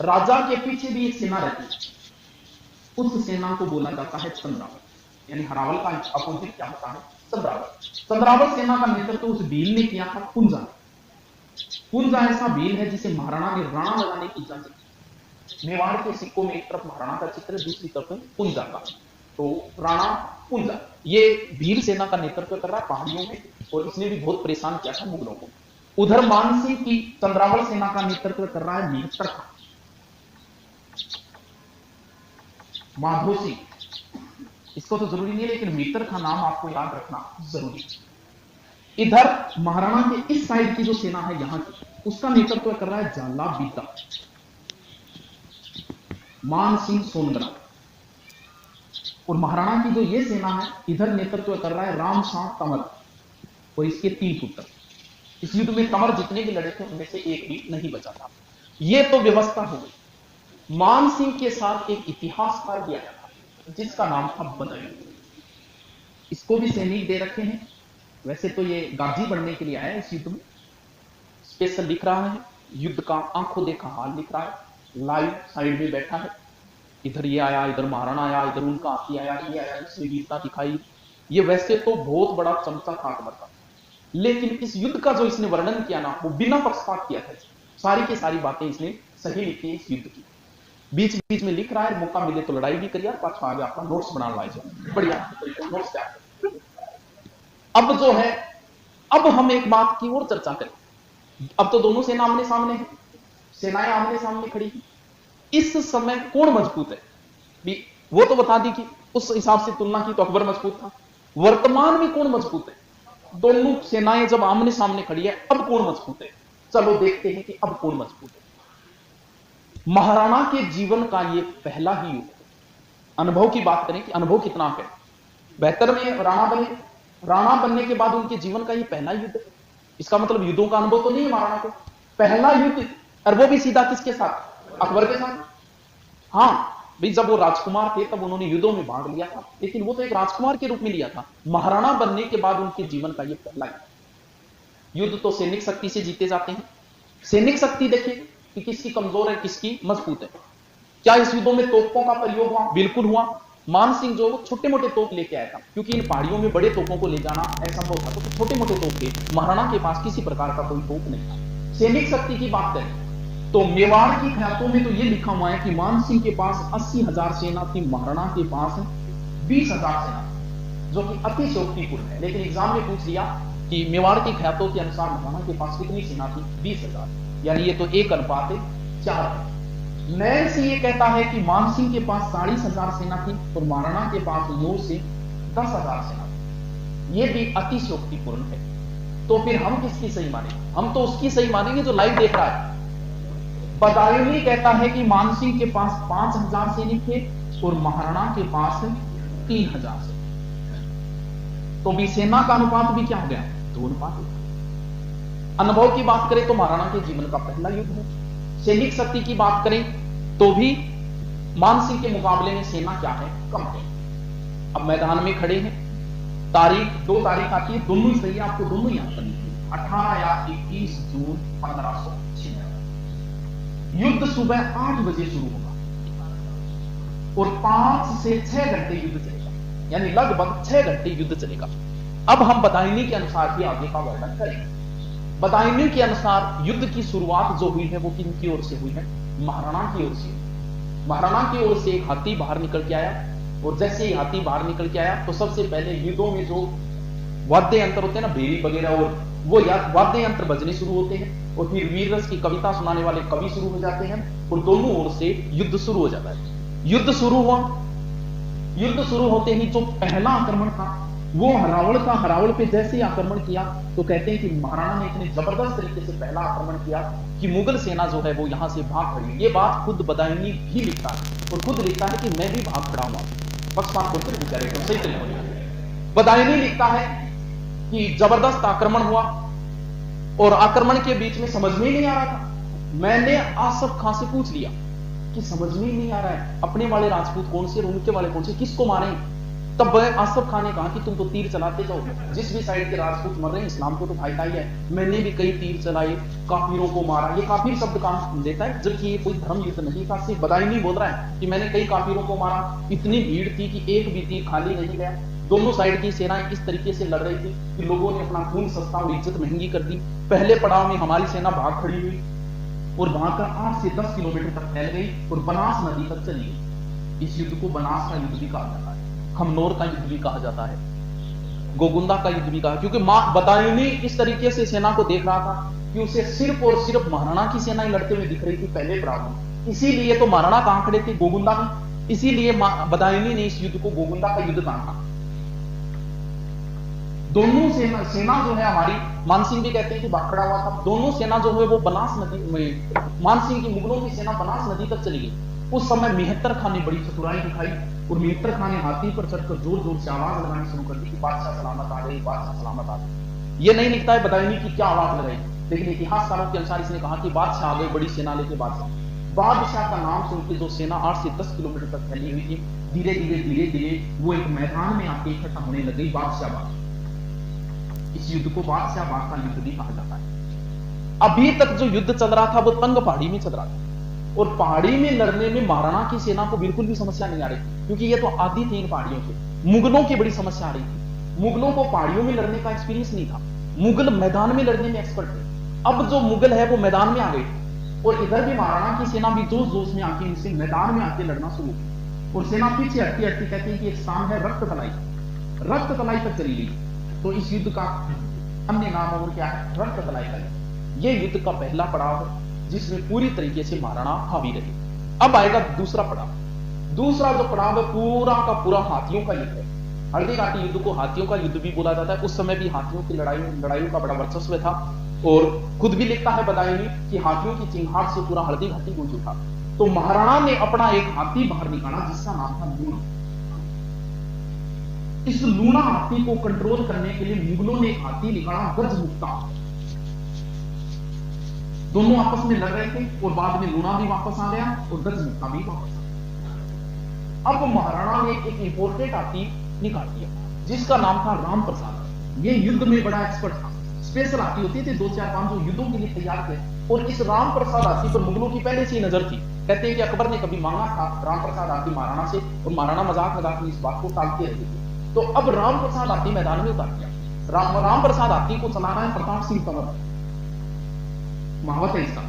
[SPEAKER 1] राजा के पीछे भी एक सेना रहती है, उस सेना को बोला जाता है चंद्रावत। यानी हरावल का अपोजिट क्या होता है? चंद्रावत। चंद्रावत सेना का नेतृत्व उस भील ने किया था, पुंजा। पुंजा ऐसा भील है जिसे महाराणा ने राणा लगाने की इजाजत। मेवाड़ के सिक्कों में एक तरफ महाराणा का चित्र है, दूसरी तरफ पुंजा का। तो राणा पुंजा ये भील सेना का नेतृत्व कर रहा है पहाड़ियों में, और इसने भी बहुत परेशान किया था मुगलों को। उधर मानसिंह की चंद्रावल सेना का नेतृत्व कर रहा है मेहतर खां, माधो सिंह। इसको तो जरूरी नहीं है, लेकिन मेहतर खां नाम आपको याद रखना जरूरी है। इधर महाराणा के इस साइड की जो सेना है यहां की, उसका नेतृत्व कर रहा है जाला बीता, मान सिंह सोनगढ़ा। और महाराणा की जो ये सेना है इधर नेतृत्व कर रहा है राम शाह तंवर, और इसके 3 पुत्र। इस युद्ध में तंवर जितने भी लड़े थे उनमें से एक भी नहीं बचा था। ये तो व्यवस्था हो गई। मान सिंह के साथ एक इतिहासकार भी आया था जिसका नाम था बदायूं। इसको भी सैनिक दे रखे हैं। वैसे तो ये गाजी बनने के लिए आया है, इस युद्ध में स्पेशल लिख रहा है, युद्ध का आंखों देखा हाल लिख रहा है। लाइव साइड में बैठा है, इधर ये आया, इधर महाराणा आया, इधर उनका हाथी आया, ये आया, इसने वीरता दिखाई। ये वैसे तो बहुत बड़ा चमचा था अकबर का, लेकिन इस युद्ध का जो इसने वर्णन किया ना, वो बिना पक्षपात किया था। सारी की सारी बातें इसने सही लिखी है इस युद्ध की। बीच बीच में लिख रहा है, मौका मिले तो लड़ाई भी करिए, पाछा आगे आपका नोट्स बना लाए जाए, बढ़िया नोट्स क्या। अब जो है, अब हम एक बात की और चर्चा करें। अब तो दोनों सेना आमने सामने है, सेनाएं आमने सामने खड़ी हैं। इस समय कौन मजबूत है? वो तो बता दी कि उस हिसाब से तुलना की तो अकबर मजबूत था। वर्तमान में कौन मजबूत है? दोनों सेनाएं जब आमने सामने खड़ी है, अब कौन मजबूत है? चलो देखते हैं कि अब कौन मजबूत है। महाराणा के जीवन का यह पहला ही युद्ध। अनुभव की बात करें कि अनुभव कितना है। 72 में राणा बनने के बाद उनके जीवन का यह पहला युद्ध है। इसका मतलब युद्धों का अनुभव तो नहीं है महाराणा को, पहला युद्ध, और वो भी सीधा किसके साथ? अकबर के साथ। हां भाई, जब वो राजकुमार थे तब उन्होंने युद्धों में भाग लिया था, लेकिन वो तो एक राजकुमार के रूप में लिया था। महाराणा बनने के बाद उनके जीवन का यह पहला युद्ध। तो सैनिक शक्ति से जीते जाते हैं। सैनिक शक्ति देखिए कि किसकी कमजोर है, किसकी मजबूत है। क्या इस युद्धों में तोपों का प्रयोग हुआ? बिल्कुल हुआ। मान सिंह जो छोटे मोटे तोप लेके आया था, क्योंकि इन पहाड़ियों में बड़े तोपों को ले जाना असंभव था, तो छोटे मोटे तोप थे। महाराणा के पास किसी प्रकार का कोई तोप नहीं था। सैनिक शक्ति की बात करें तो मेवाड़ की ख्यातों में तो यह लिखा हुआ है कि मान सिंह के पास 80,000 सेना थी, महाराणा के पास 20,000 सेना, जो कि अतिशयोक्तिपूर्ण है। लेकिन एग्जाम में पूछ लिया कि मेवाड़ की ख्यातों के अनुसार महाराणा के पास कितनी सेना थी? 20,000, यानी ये तो 1:4 है। नैर से यह कहता है कि मान सिंह के पास 40,000 सेना थी और महाराणा के पास 9 से 10,000 सेना थी। यह भी अतिशयोक्तिपूर्ण है। तो फिर हम किसकी सही मानेंगे? हम तो उसकी सही मानेंगे जो लाइव देख रहा है। बदायूं कहता है कि मान सिंह के पास 5,000 सैनिक थे और महाराणा के पास 3,000 सैनिक। तो भी सेना का अनुपात भी क्या हो गया? 2:1। अनुभव की बात करें तो महाराणा के जीवन का पहला युद्ध है। सैनिक शक्ति की बात करें तो भी मान सिंह के मुकाबले में सेना क्या है? कम है। अब मैदान में खड़े हैं, तारीख 2 तारीख आती है, दोनों ही सही है, आपको दोनों याद करनी है, 18 या 21 जून 1596। युद्ध सुबह 8 बजे शुरू होगा और 5 से 6 घंटे युद्ध चलेगा, यानी लगभग 6 घंटे युद्ध चलेगा। अब हम बदायूनी के अनुसार ही आगे का वर्णन करेंगे। बदायूनी के अनुसार युद्ध की शुरुआत जो हुई है वो किन की ओर से हुई है? महाराणा की ओर से। महाराणा की ओर से एक हाथी बाहर निकल के आया, और जैसे ही हाथी बाहर निकल के आया तो सबसे पहले युद्धों में जो वाद्य यंत्र होते हैं ना, बेरी वगैरह, और वो वाद्य यंत्र बजने शुरू होते हैं, और फिर वीर रस की कविता सुनाने वाले कवि शुरू हो जाते हैं, और दोनों ओर से युद्ध शुरू हो जाता है। युद्ध शुरू हुआ। युद्ध शुरू होते ही जो पहला आक्रमण था वो हरावल का। हरावल पे जैसे ही आक्रमण किया तो कहते हैं कि महाराणा ने इतने जबरदस्त तरीके से पहला आक्रमण किया कि मुगल सेना जो है वो यहां से भाग खड़ी। ये बात खुद बदायूनी भी लिखता है, और खुद लिखता है कि मैं भी भाग खड़ा हुआ, पक्षपात होकर बेचारे को सही तरीके। बदायूनी लिखता है कि जबरदस्त आक्रमण हुआ, और आक्रमण के बीच में समझ में ही नहीं आ रहा था। मैंने आसफ खां से पूछ लिया कि समझ में ही नहीं आ रहा है, अपने वाले राजपूत कौन से और उनके वाले कौन से, किसको मारें? तब आसफ खान ने कहा कि तुम तो तीर चलाते जाओ, जिस भी साइड के राजपूत मर रहे हैं इस्लाम को तो फायदा ही है। मैंने भी कई तीर चलाए, काफिरों को मारा। ये काफिर शब्द काम देता है, जबकि ये कोई धर्म युद्ध नहीं था। सिर्फ बदायूनी बोल रहा है कि मैंने कई काफिरों को मारा। इतनी भीड़ थी कि एक भी तीर खाली नहीं गया। दोनों साइड की सेनाएं इस तरीके से लड़ रही थी कि लोगों ने अपना खून सस्ता और इज्जत महंगी कर दी। पहले पड़ाव में हमारी सेना भाग खड़ी हुई, और भागकर 8 से 10 किलोमीटर तक फैल गई और बनास नदी तक चली गई। इस युद्ध को बनास का युद्ध भी कहा जाता है, खमनोर का युद्ध भी कहा जाता है, गोगुंदा का युद्ध भी कहा, क्योंकि बदायूनी इस तरीके से सेना को देख रहा था कि उसे सिर्फ और सिर्फ महाराणा की सेना ही लड़ते हुए दिख रही थी पहले पड़ाव में। इसीलिए तो महाराणा कहां खड़े थे? गोगुंदा में। इसीलिए बदायूनी ने इस युद्ध को गोगुंदा का युद्ध कहा। दोनों सेना जो है हमारी, मानसिंह भी कहते हैं कि भाग खड़ा हुआ था। दोनों सेना जो है वो बनास नदी में, मानसिंह की मुगलों की सेना बनास नदी तक चली गई। उस समय मेहतर खान ने बड़ी चतुराई दिखाई, और मेहतर खान ने हाथी पर चढ़कर जोर जोर से आवाज लगानी शुरू कर दी कि बादशाह सलामत आ गई, बादशाह सलामत आ गई। ये नहीं लिखता है बदायूनी की क्या आवाज लगाई, लेकिन इतिहासकारों के अनुसार इसने कहा कि बादशाह आ गए, बड़ी सेना लेके बादशाह का नाम सुन के जो सेना 8 से 10 किलोमीटर तक फैली हुई थी, धीरे धीरे वो एक मैदान में आके इकट्ठा होने लग गई, बादशाह बाग। इस युद्ध को बादशाह बाग का युद्ध भी कहा जाता है। अभी तक जो युद्ध चल रहा था वो तंग पहाड़ी में चल रहा था, और पहाड़ी में लड़ने में महाराणा की सेना को बिल्कुल भी समस्या नहीं आ रही थी, क्योंकि ये तो आदि थे इन पहाड़ियों के। मुगलों की बड़ी समस्या आ रही थी। मुगलों को पहाड़ियों में लड़ने का एक्सपीरियंस नहीं था, मुगल मैदान में लड़ने में एक्सपर्ट थे। अब जो मुगल है वो मैदान में आ गए, और इधर भी महाराणा की सेना भी जोश जोश में आके इनसे मैदान में आके लड़ना शुरू की, और सेना पीछे हटती हटती कहते हैं कि एक स्थान है रक्त तलाई तक चली गई। तो इस युद्ध का अन्य नाम और क्या है? रक्त तलाई का। यह युद्ध का पहला पड़ाव है जिसमें पूरी तरीके से महाराणा हावी रहे। अब आएगा दूसरा पड़ाव। दूसरा जो पड़ाव है पूरा का पूरा हाथियों का युद्ध है। हल्दी घाटी युद्ध को हाथियों का युद्ध भी बोला जाता है। उस समय भी हाथियों की लड़ाइयों का बड़ा वर्चस्व था, और खुद भी लिखता है बदायूनी कि हाथियों की चिंगार से पूरा हल्दी घाटी गूंज उठा। तो महाराणा ने अपना एक हाथी बाहर निकाला जिसका नाम था लूणा। इस लूणा हाथी को कंट्रोल करने के लिए मुगलों ने एक हाथी निकाला गजमुक्ता। दोनों आपस में लड़ रहे थे, और बाद में लूणा भी वापस आ गया और गजमुक्ता भी वापस आ गया। अब महाराणा ने एक इंपोर्टेड हाथी निकाल दिया जिसका नाम था राम प्रसाद। ये युद्ध में बड़ा एक्सपर्ट था। स्पेशल हाथी होती थी 2-4-5 जो युद्धों के लिए तैयार थे, और इस राम प्रसाद हाथी पर मुगलों की पहले से ही नजर थी। कहते हैं कि अकबर ने कभी मांगा था राम प्रसाद हाथी महाराणा से, और महाराणा मजाक में इस बात को टालते रहते थे। तो अब राम प्रसाद हाथी मैदान में उतार दिया। राम प्रसाद हाथी को चला रहा है प्रताप सिंह तंवर, महावत है इसका।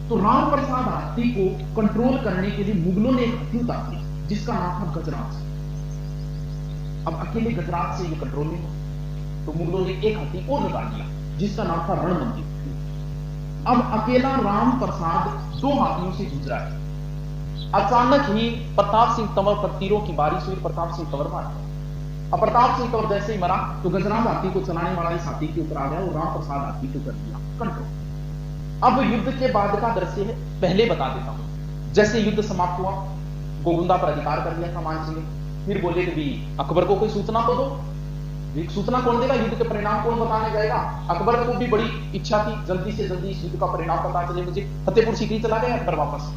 [SPEAKER 1] तो राम प्रसाद हाथी को कंट्रोल करने के लिए मुगलों ने एक हाथी उतार दिया जिसका नाम था गजराज। अब अकेले गजराज से ये कंट्रोल नहीं हुआ, तो मुगलों ने एक हाथी और निकाल दिया जिसका नाम था रणबंदी। अब अकेला राम प्रसाद 2 हाथियों से जूझ रहा है। अचानक ही प्रताप सिंह तंवर पर तीरों की बारिश हुई, प्रताप सिंह तंवर मार गया। अब प्रताप सिंह तंवर जैसे ही मरा तो गजराज हाथी को चलाने वाला इस हाथी के ऊपर आ गया और राम प्रसाद हाथी को कर दिया कंट्रोल। अब युद्ध के बाद का दृश्य है, पहले बता देता हूं। जैसे युद्ध समाप्त हुआ, गोगुंदा पर अधिकार कर लिया था मानसिंह ने। फिर बोले कि भी अकबर को कोई सूचना तो दो। एक सूचना कौन देगा? युद्ध के परिणाम कौन बताने जाएगा? अकबर को भी बड़ी इच्छा थी जल्दी से जल्दी इस युद्ध का परिणाम पता चले मुझे। फतेहपुर सीकरी चला गया अकबर वापस।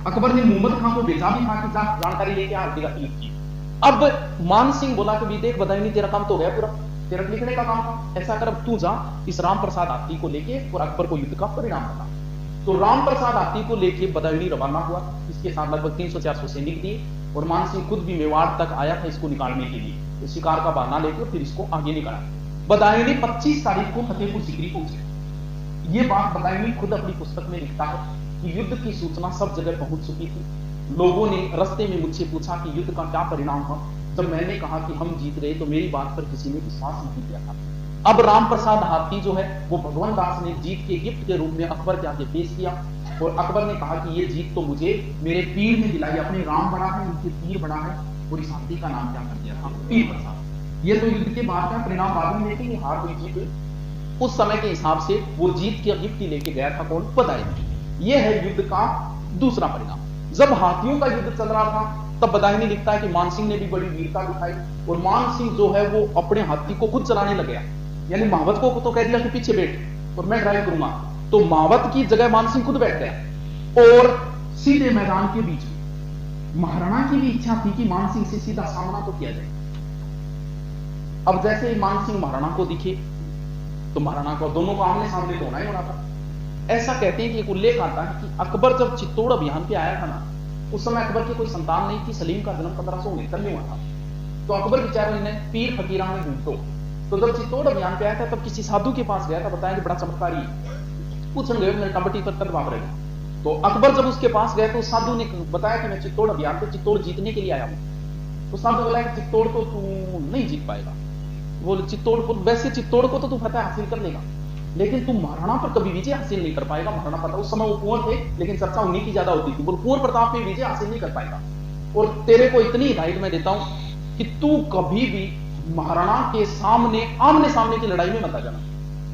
[SPEAKER 1] अकबर ने मोहम्मद खान को भेजा भी था कि जा जानकारी लेके आ युद्ध की। अब मान सिंह बोला कि देख बदायूनी तेरा काम तो हो गया पूरा, तेरा लिखने का काम था, ऐसा कर अब तू जा इस राम प्रसाद हाथी को लेके और अकबर को युद्ध का परिणाम बता। तो राम प्रसाद हाथी को लेके बदायूं रवाना हुआ। इसके साथ लगभग 300-400 सैनिक दिए और मान सिंह खुद भी मेवाड़ तक आया था इसको निकालने के लिए। तो शिकार का बहाना लेकर फिर इसको आगे निकाला। बदायूं 25 तारीख को फतेहपुर सीकरी पहुंचे। ये बात बदायूं खुद अपनी पुस्तक में लिखता है कि युद्ध की सूचना सब जगह पहुंच चुकी थी। लोगों ने रास्ते में मुझसे पूछा कि युद्ध का क्या परिणाम हुआ। जब मैंने कहा कि हम जीत रहे तो मेरी बात पर किसी ने विश्वास नहीं किया था। अब राम प्रसाद हाथी जो है वो भगवान दास ने जीत के गिफ्ट के रूप में अकबर के आगे पेश किया और अकबर ने कहा कि ये जीत तो मुझे मेरे पीर ने दिलाई। अपने राम बड़ा है, उनके पीर बड़ा है और इस हाथी का नाम क्या कर दिया था, पीर प्रसाद। ये तो युद्ध के बाद का परिणाम बाद में लेके हार हुई जीत। उस समय के हिसाब से वो जीत के गिफ्ट ही लेके गया था कौन, बदायूं। ये है युद्ध का दूसरा परिणाम। जब हाथियों का युद्ध चल रहा था तब बदायूं लिखता है कि मानसिंह ने भी बड़ी वीरता दिखाई और मानसिंह जो है वो अपने हाथी को खुद चलाने लग गया। यानी महावत को तो कह दिया कि पीछे बैठ और मैं ड्राइव करूंगा, तो महावत की जगह मानसिंह खुद बैठ गया और सीधे मैदान के बीच में। महाराणा की भी इच्छा थी कि मानसिंह से सीधा सामना तो किया जाए। अब जैसे ही मानसिंह महाराणा को दिखे तो महाराणा को दोनों को आमने सामने तो होना ही होना था। ऐसा कहते हैं कि एक उल्लेख आता है कि अकबर जब चित्तौड़ अभियान पे आया था ना, उस समय अकबर की कोई संतान नहीं थी। सलीम का जन्म 1569 में हुआ था। तो अकबर बेचारे ने पीर फकीरा में ढूंढो। तो जब चित्तौड़ अभियान पे आया था तब किसी साधु के पास गया था, बताया कि बड़ा चमत्कारी पूछन गए मेरे टबटी पर कद वापरे। तो अकबर जब उसके पास गए तो साधु ने बताया कि मैं चित्तौड़ अभियान पे चित्तौड़ जीतने के लिए आया हूं। तो साधु बोला कि चित्तौड़ तो तू नहीं जीत पाएगा। बोले चित्तौड़ को, वैसे चित्तौड़ को तो तू फतेह हासिल कर लेगा लेकिन तुम महाराणा पर कभी विजय हासिल नहीं कर पाएगा। महाराणा प्रताप उस समय वो कुंवर थे लेकिन चर्चा उन्हीं की ज्यादा होती थी। बोल कुंवर प्रताप पे विजय हासिल नहीं कर पाएगा और तेरे को इतनी हिदायत मैं देता हूं कि तू कभी भी महाराणा के सामने आमने सामने की लड़ाई में मत आ जाना।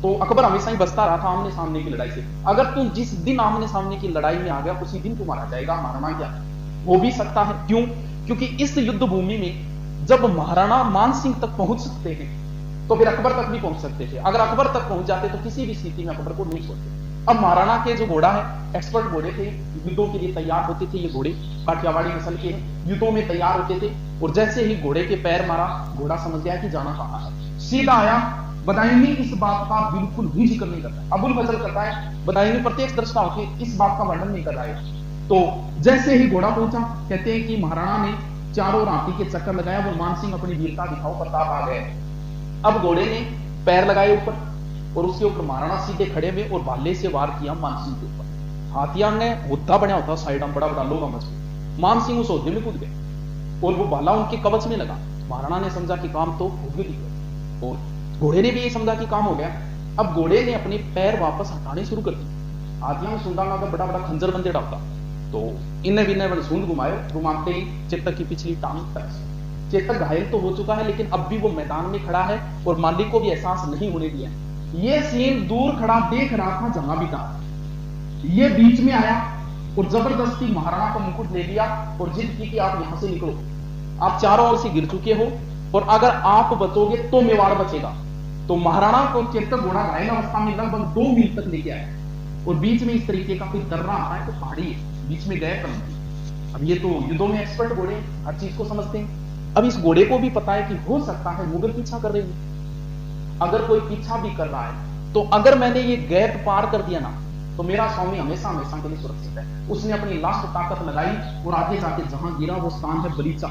[SPEAKER 1] तो अकबर हमेशा ही बचता रहा था आमने सामने की लड़ाई से। अगर तू जिस दिन आमने सामने की लड़ाई में आ गया उसी दिन तू मारा जाएगा। महाराणा क्या हो भी सकता है, क्यों? क्योंकि इस युद्ध भूमि में जब महाराणा मानसिंह तक पहुंच सकते हैं तो फिर अकबर तक भी पहुंच सकते थे। अगर अकबर तक पहुंच जाते तो किसी भी स्थिति में अकबर को नहीं छोड़ते। अब महाराणा के जो घोड़ा है एक्सपर्ट घोड़े थे, युद्धों के लिए तैयार होते थे। ये घोड़े काठियावाड़ी नस्ल के युद्धों में तैयार होते थे और जैसे ही घोड़े के पैर मारा घोड़ा समझ गया कि जाना कहां है, सीधा आया। बदायूं इस बात का बिल्कुल भी जिक्र नहीं करता। अबुल फजल करता है, बदायूं प्रत्यक्ष दृष्टा होकर इस बात का वर्णन नहीं कर रहा है। तो जैसे ही घोड़ा पहुंचा कहते हैं कि महाराणा ने चारों हाथी के चक्कर लगाया और मानसिंह अपनी वीरता दिखाओ प्रताप आ गए। अब घोड़े ने पैर लगाए ऊपर और उसके ऊपर महाराणा सीधे खड़े हुए और भाले से वार किया मानसिंह के ऊपर। हाथिया ने मुद्दा बना होता साइड में बड़ा बड़ा लोगा मच गया। मानसिंह उस ओहदे में कूद गए और वो भाला उनके कवच में लगा। महाराणा ने समझा कि काम तो हो गया और घोड़े ने भी ये समझा कि काम हो गया। अब घोड़े ने अपने पैर वापस हटाने शुरू कर दिए। हाथिया में सुंदा लगा बड़ा बड़ा खंजर बंदे डालता तो इन्हें भी सूंद घुमाते ही चेतक की पिछली टांग तरस। चेतक घायल तो हो चुका है लेकिन अब भी वो मैदान में खड़ा है और मालिक को भी एहसास नहीं होने दिया। ये सीन दूर खड़ा देख रहा था जहां भी था। ये बीच में आया और जबरदस्ती महाराणा का मुकुट ले लिया और जिद की कि आप यहां से निकलो, आप चारों ओर से गिर चुके हो और अगर आप बचोगे तो मेवाड़ बचेगा। तो महाराणा को चेतक घोड़ा घायल अवस्था में लगभग 2 मील तक लेके आया और बीच में इस तरीके का कोई दर्रा आता है तो पहाड़ी है, बीच में गए कम। अब ये तो युद्धों में एक्सपर्ट घोड़े हर चीज को समझते हैं। अब इस घोड़े को भी पता है कि हो सकता है मुगल पीछा कर रहे हैं। अगर कोई पीछा भी कर रहा है तो अगर मैंने ये गैप पार कर दिया ना तो मेरा स्वामी हमेशा हमेशा के लिए सुरक्षित है। उसने अपनी लास्ट ताकत लगाई और आगे जाके जहां गिरा वो स्थान है बलीचा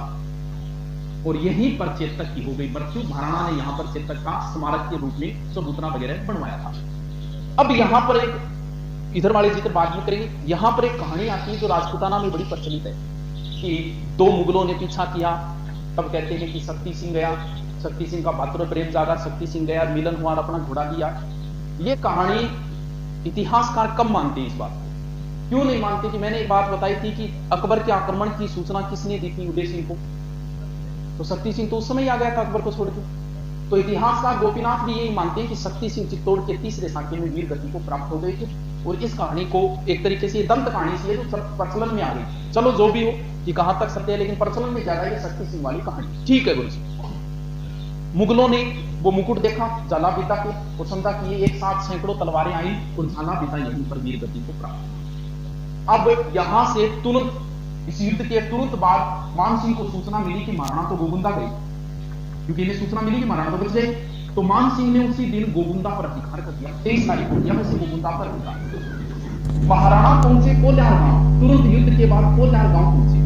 [SPEAKER 1] और यहीं पर चेतक की हो गई मृत्यु। महाराणा ने यहां पर चेतक का स्मारक के रूप में चबूतरा वगैरह बनवाया था। अब यहां पर एक इधर वाले जिक्र बाद में करेंगे। यहां पर एक कहानी आती है जो राजपूताना में बड़ी प्रचलित है कि 2 मुगलों ने पीछा किया। तब कहते हैं कि शक्ति सिंह गया, शक्ति सिंह का भातृ प्रेम जागा, शक्ति सिंह गया, मिलन हुआ और अपना घोड़ा दिया। ये कहानी इतिहासकार कम मानते हैं इस बात को। क्यों नहीं मानते? कि मैंने एक बात बताई थी कि अकबर के आक्रमण की सूचना किसने दी थी? उदय सिंह को। तो शक्ति सिंह तो उस समय ही आ गया था अकबर को छोड़ के। तो इतिहासकार गोपीनाथ भी यही मानते हैं कि शक्ति सिंह चित्तौड़ के तीसरे साके में वीर गति को प्राप्त हो गए थे और इस कहानी को एक तरीके से दंत कहानी से जो प्रचलन में आ गई। चलो जो भी हो कि कहां तक सत्य है लेकिन प्रचलन में ज्यादा ये शक्ति सिंह वाली कहानी ठीक है। गुरु जी, मुगलों ने वो मुकुट देखा झाला पिता के और समझा कि ये एक साथ सैकड़ों तलवारें आई और झाला पिता यहीं पर वीर गति को प्राप्त। अब यहां से तुरंत इस युद्ध के तुरंत बाद मानसिंह को सूचना मिली कि महाराणा तो गोगुंदा गई, क्योंकि इन्हें सूचना मिली कि महाराणा तो बच गए। तो मानसिंह ने उसी दिन गोगुंदा पर अधिकार कर दिया। 23 तारीख को दिया वैसे गोगुंदा पर अधिकार। महाराणा पहुंचे कोल्यार गांव, तुरंत युद्ध के बाद कोल्यार गांव पहुंचे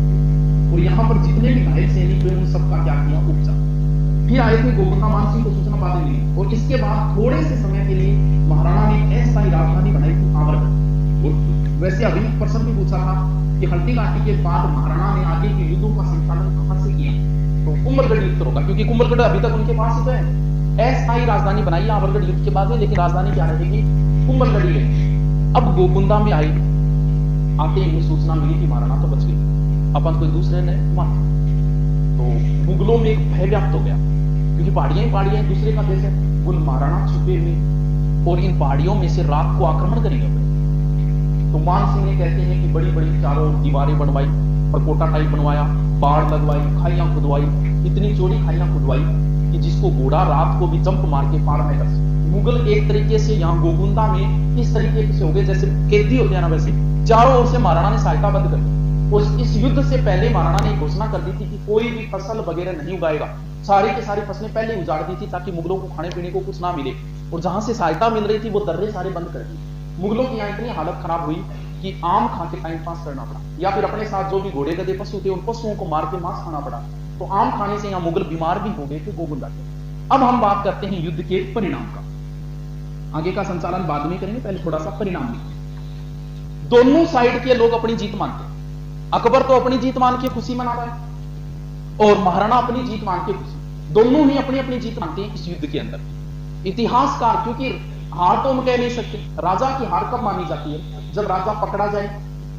[SPEAKER 1] और यहां पर जितने भी घायल सैनिक हुए उन सबका क्या किया, उपचार। फिर आए थे गोविंदा मान सिंह को सूचना बातें मिली और इसके बाद थोड़े से समय के लिए महाराणा ने अस्थायी राजधानी बनाई थी आमरगढ़। और वैसे अभी प्रश्न भी पूछा था कि हल्दी घाटी के बाद महाराणा ने आगे के युद्धों का संचालन कहां से किया, तो कुंभलगढ़ युद्ध होगा, क्योंकि कुंभलगढ़ अभी तक उनके पास ही तो है। अस्थायी राजधानी बनाई आमरगढ़ युद्ध के बाद, लेकिन राजधानी क्या रहेगी, कुंभलगढ़ ही रहेगी। अब गोकुंदा में आई, आते ही सूचना मिली कि महाराणा तो बच गए, अपन कोई दूसरे ने मत। तो मुगलों में एक भय व्याप्त हो गया, क्योंकि पहाड़ियां ही पहाड़ियां दूसरे का देश है। वो महाराणा छुपे हुए और इन पहाड़ियों में से रात को आक्रमण करेंगे। तो मान सिंह ने कहते हैं कि बड़ी बड़ी चारों दीवारें बनवाई, परकोटा टाइप बनवाया, बाढ़ लगवाई, खाइयां खुदवाई, इतनी चौड़ी खाइयां खुदवाई कि जिसको घोड़ा रात को भी जंप मार के पार न कर सके। मुगल एक तरीके से यहाँ गोकुंदा में इस तरीके से हो गए जैसे कैदी होते हैं ना, वैसे चारों ओर से महाराणा ने सहायता बंद कर दी। और इस युद्ध से पहले महाराणा ने घोषणा कर दी थी कि कोई भी फसल वगैरह नहीं उगाएगा, सारी की सारी फसलें पहले उजाड़ दी थी ताकि मुगलों को खाने पीने को कुछ ना मिले। और जहां से सहायता मिल रही थी वो दर्रे सारे बंद कर दी। मुगलों की यहाँ इतनी हालत खराब हुई कि आम खा के टाइम पास करना पड़ा, या फिर अपने साथ जो भी घोड़े गधे पशु थे उन पशुओं को मार के मांस खाना पड़ा। तो आम खाने से यहाँ मुगल बीमार भी हो गए थे गोकुंदा के। अब हम बात करते हैं युद्ध के परिणाम का। आगे का संचालन बाद में करेंगे, पहले थोड़ा सा परिणाम लिखें। दोनों साइड के लोग अपनी जीत मानते हैं। अकबर तो अपनी जीत मान के खुशी मना रहा है और महाराणा अपनी जीत मान के खुशी, दोनों ही अपनी अपनी जीत मानते हैं इस युद्ध के अंदर। इतिहासकार, क्योंकि हार तो हम कह नहीं सकते, राजा की हार कब मानी जाती है, जब राजा पकड़ा जाए,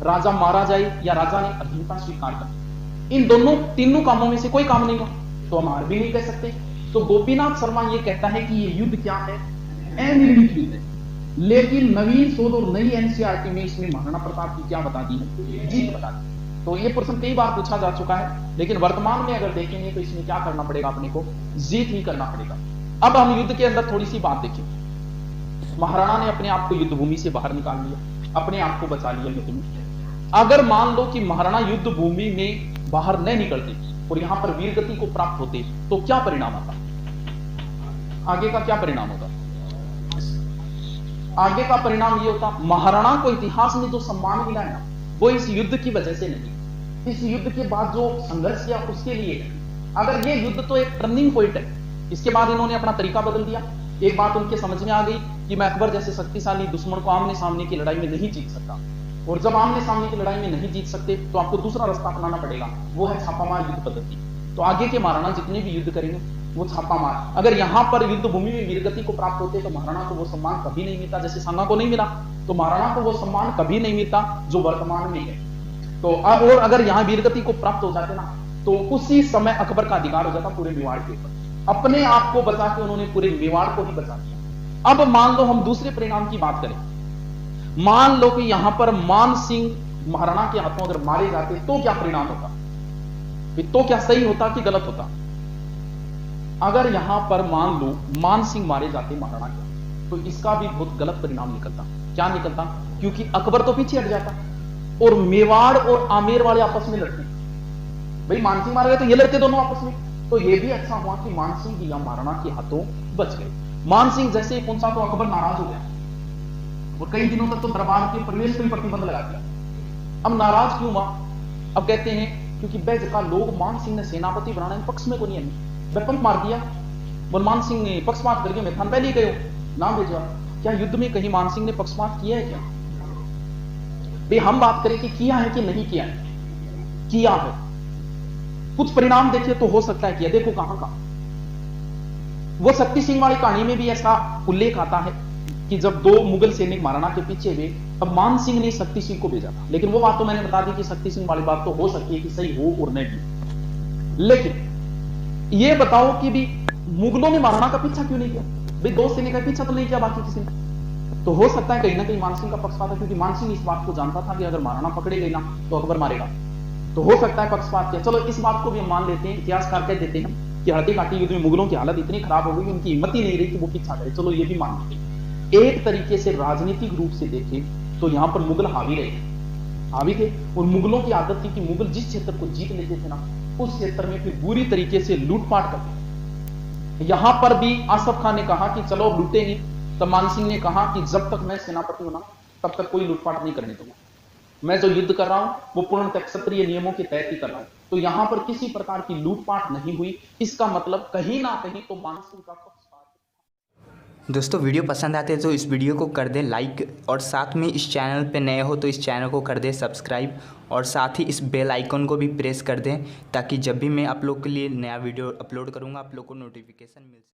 [SPEAKER 1] राजा मारा जाए या राजा ने अधीनता स्वीकार कर। इन दोनों तीनों कामों में से कोई काम नहीं हुआ तो हम हार भी नहीं कह सकते। तो गोपीनाथ शर्मा ये कहता है कि ये युद्ध क्या है, अनिर्णित युद्ध है। लेकिन नवीन शोध और नई एनसीईआरटी में इसमें महाराणा प्रताप की क्या बता दी है, जीत बता दी। तो ये प्रश्न कई बार पूछा जा चुका है, लेकिन वर्तमान में अगर देखेंगे तो इसमें क्या करना पड़ेगा, अपने को जीत ही करना पड़ेगा। अब हम युद्ध के अंदर थोड़ी सी बात देखें। महाराणा ने अपने आप को युद्ध भूमि से बाहर निकाल लिया, अपने आप को बचा लिया युद्ध में। अगर मान लो कि महाराणा युद्ध भूमि में बाहर नहीं निकलते और यहां पर वीरगति को प्राप्त होते तो क्या परिणाम आता, आगे का क्या परिणाम होता? आगे का परिणाम यह होता, महाराणा को इतिहास में जो सम्मान मिला है ना, वो इस युद्ध की वजह से नहीं, इस युद्ध के बाद जो संघर्ष किया उसके लिए है। अगर ये युद्ध तो एक टर्निंग पॉइंट है, इसके बाद इन्होंने अपना तरीका बदल दिया। एक बात उनके समझ में आ गई कि मैं अकबर जैसे शक्तिशाली दुश्मन को आमने सामने की लड़ाई में नहीं जीत सकता, और जब आमने सामने की लड़ाई में नहीं जीत सकते तो आपको दूसरा रास्ता अपनाना पड़ेगा, वो है छापामार युद्ध पद्धति। तो आगे के महाराणा जितने भी युद्ध करेंगे वो छापामार। अगर यहां पर युद्ध भूमि में वीरगति को प्राप्त होते तो महाराणा को वो सम्मान कभी नहीं मिलता, जैसे सांगा को नहीं मिला तो महाराणा को वो सम्मान कभी नहीं मिलता जो वर्तमान में है। तो अब और अगर यहां वीरगति को प्राप्त हो जाते ना तो उसी समय अकबर का अधिकार हो जाता पूरे मेवाड़ के ऊपर। अपने आप को बचा के उन्होंने पूरे मेवाड़ को ही बचा दिया। अब मान लो हम दूसरे परिणाम की बात करें, मान लो कि यहां पर मान सिंह महाराणा के हाथों अगर मारे जाते तो क्या परिणाम होता, तो क्या सही होता कि गलत होता? अगर यहां पर मान लो मान सिंह मारे जाते महाराणा के तो इसका भी बहुत गलत परिणाम निकलता। क्या निकलता? क्योंकि अकबर तो पीछे हट जाता और मेवाड़ और आमेर वाले आपस में लड़ते। भाई मान सिंह मारे गए तो ये लड़ते दोनों आपस में, तो ये भी अच्छा हुआ कि मान सिंह या महाराणा के हाथों बच गए। मान सिंह जैसे ही पहुंचा तो अकबर नाराज हो गया और कई दिनों तक तो दरबार के प्रवेश पर ही प्रतिबंध लगा दिया। अब नाराज क्यों हुआ? अब कहते हैं क्योंकि बैज का लोग मान सिंह ने सेनापति बनाने पक्ष में को नहीं है, पंख मार दिया। बोल मान सिंह ने पक्षपात करके मैदान पहले ही गए नाम भेजवा। क्या युद्ध में कहीं मान सिंह ने पक्षपात किया है क्या? भाई हम बात करें कि किया है कि नहीं किया है, किया है। कुछ परिणाम देखिए तो हो सकता है किया, देखो कहां का। वो शक्ति सिंह वाली कहानी में भी ऐसा उल्लेख आता है कि जब दो मुगल सैनिक महाराणा के पीछे हुए तब मान सिंह ने शक्ति सिंह को भेजा था। लेकिन वो बात तो मैंने बता दी कि शक्ति सिंह वाली बात तो हो सकती है कि सही हो और नहीं भी। लेकिन ये बताओ कि भी मुगलों ने महाराणा का पीछा क्यों नहीं किया? भाई दो सैनिक का पीछा तो नहीं किया बाकी किसी ने। तो हो सकता है कहीं ना कहीं मान सिंह का पक्षपात है, क्योंकि मान सिंह इस बात को जानता था कि अगर महाराणा पकड़े गए ना तो अकबर मारेगा। तो हो सकता है पक्षपात किया। चलो इस बात को भी हम मान लेते हैं, इतिहासकार कह देते हैं कि हल्दी घाटी युद्ध में मुगलों की हालत इतनी खराब हो गई उनकी हिम्मत ही नहीं रही कि वो पीछा करे। चलो ये भी मान लेते हैं। एक तरीके से राजनीतिक रूप से देखें तो यहां पर मुगल हावी रहे, हावी थे। और मुगलों की आदत थी कि मुगल जिस क्षेत्र को जीत लेते थे ना उस क्षेत्र में फिर बुरी तरीके से लूटपाट करते। यहां पर भी आसफ खान ने कहा कि चलो लूटेंगे, तो मान सिंह ने कहा कि जब तक मैं सेनापति हूं ना तब तक कोई लूटपाट नहीं करने दूंगा। मैं जो युद्ध कर रहा हूं वो पूर्णतः क्षत्रिय नियमों के तहत ही कर रहा हूं। तो यहां पर किसी प्रकार की लूटपाट नहीं हुई। इसका मतलब कहीं ना कहीं तो मानसिंह का पक्षपात।
[SPEAKER 2] दोस्तों वीडियो पसंद आते हैं तो इस वीडियो को कर दें लाइक, और साथ में इस चैनल पे नए हो तो इस चैनल को कर दें सब्सक्राइब, और साथ ही इस बेल आइकन को भी प्रेस कर दें ताकि जब भी मैं आप लोग के लिए नया वीडियो अपलोड करूँगा आप लोग को नोटिफिकेशन मिल सके।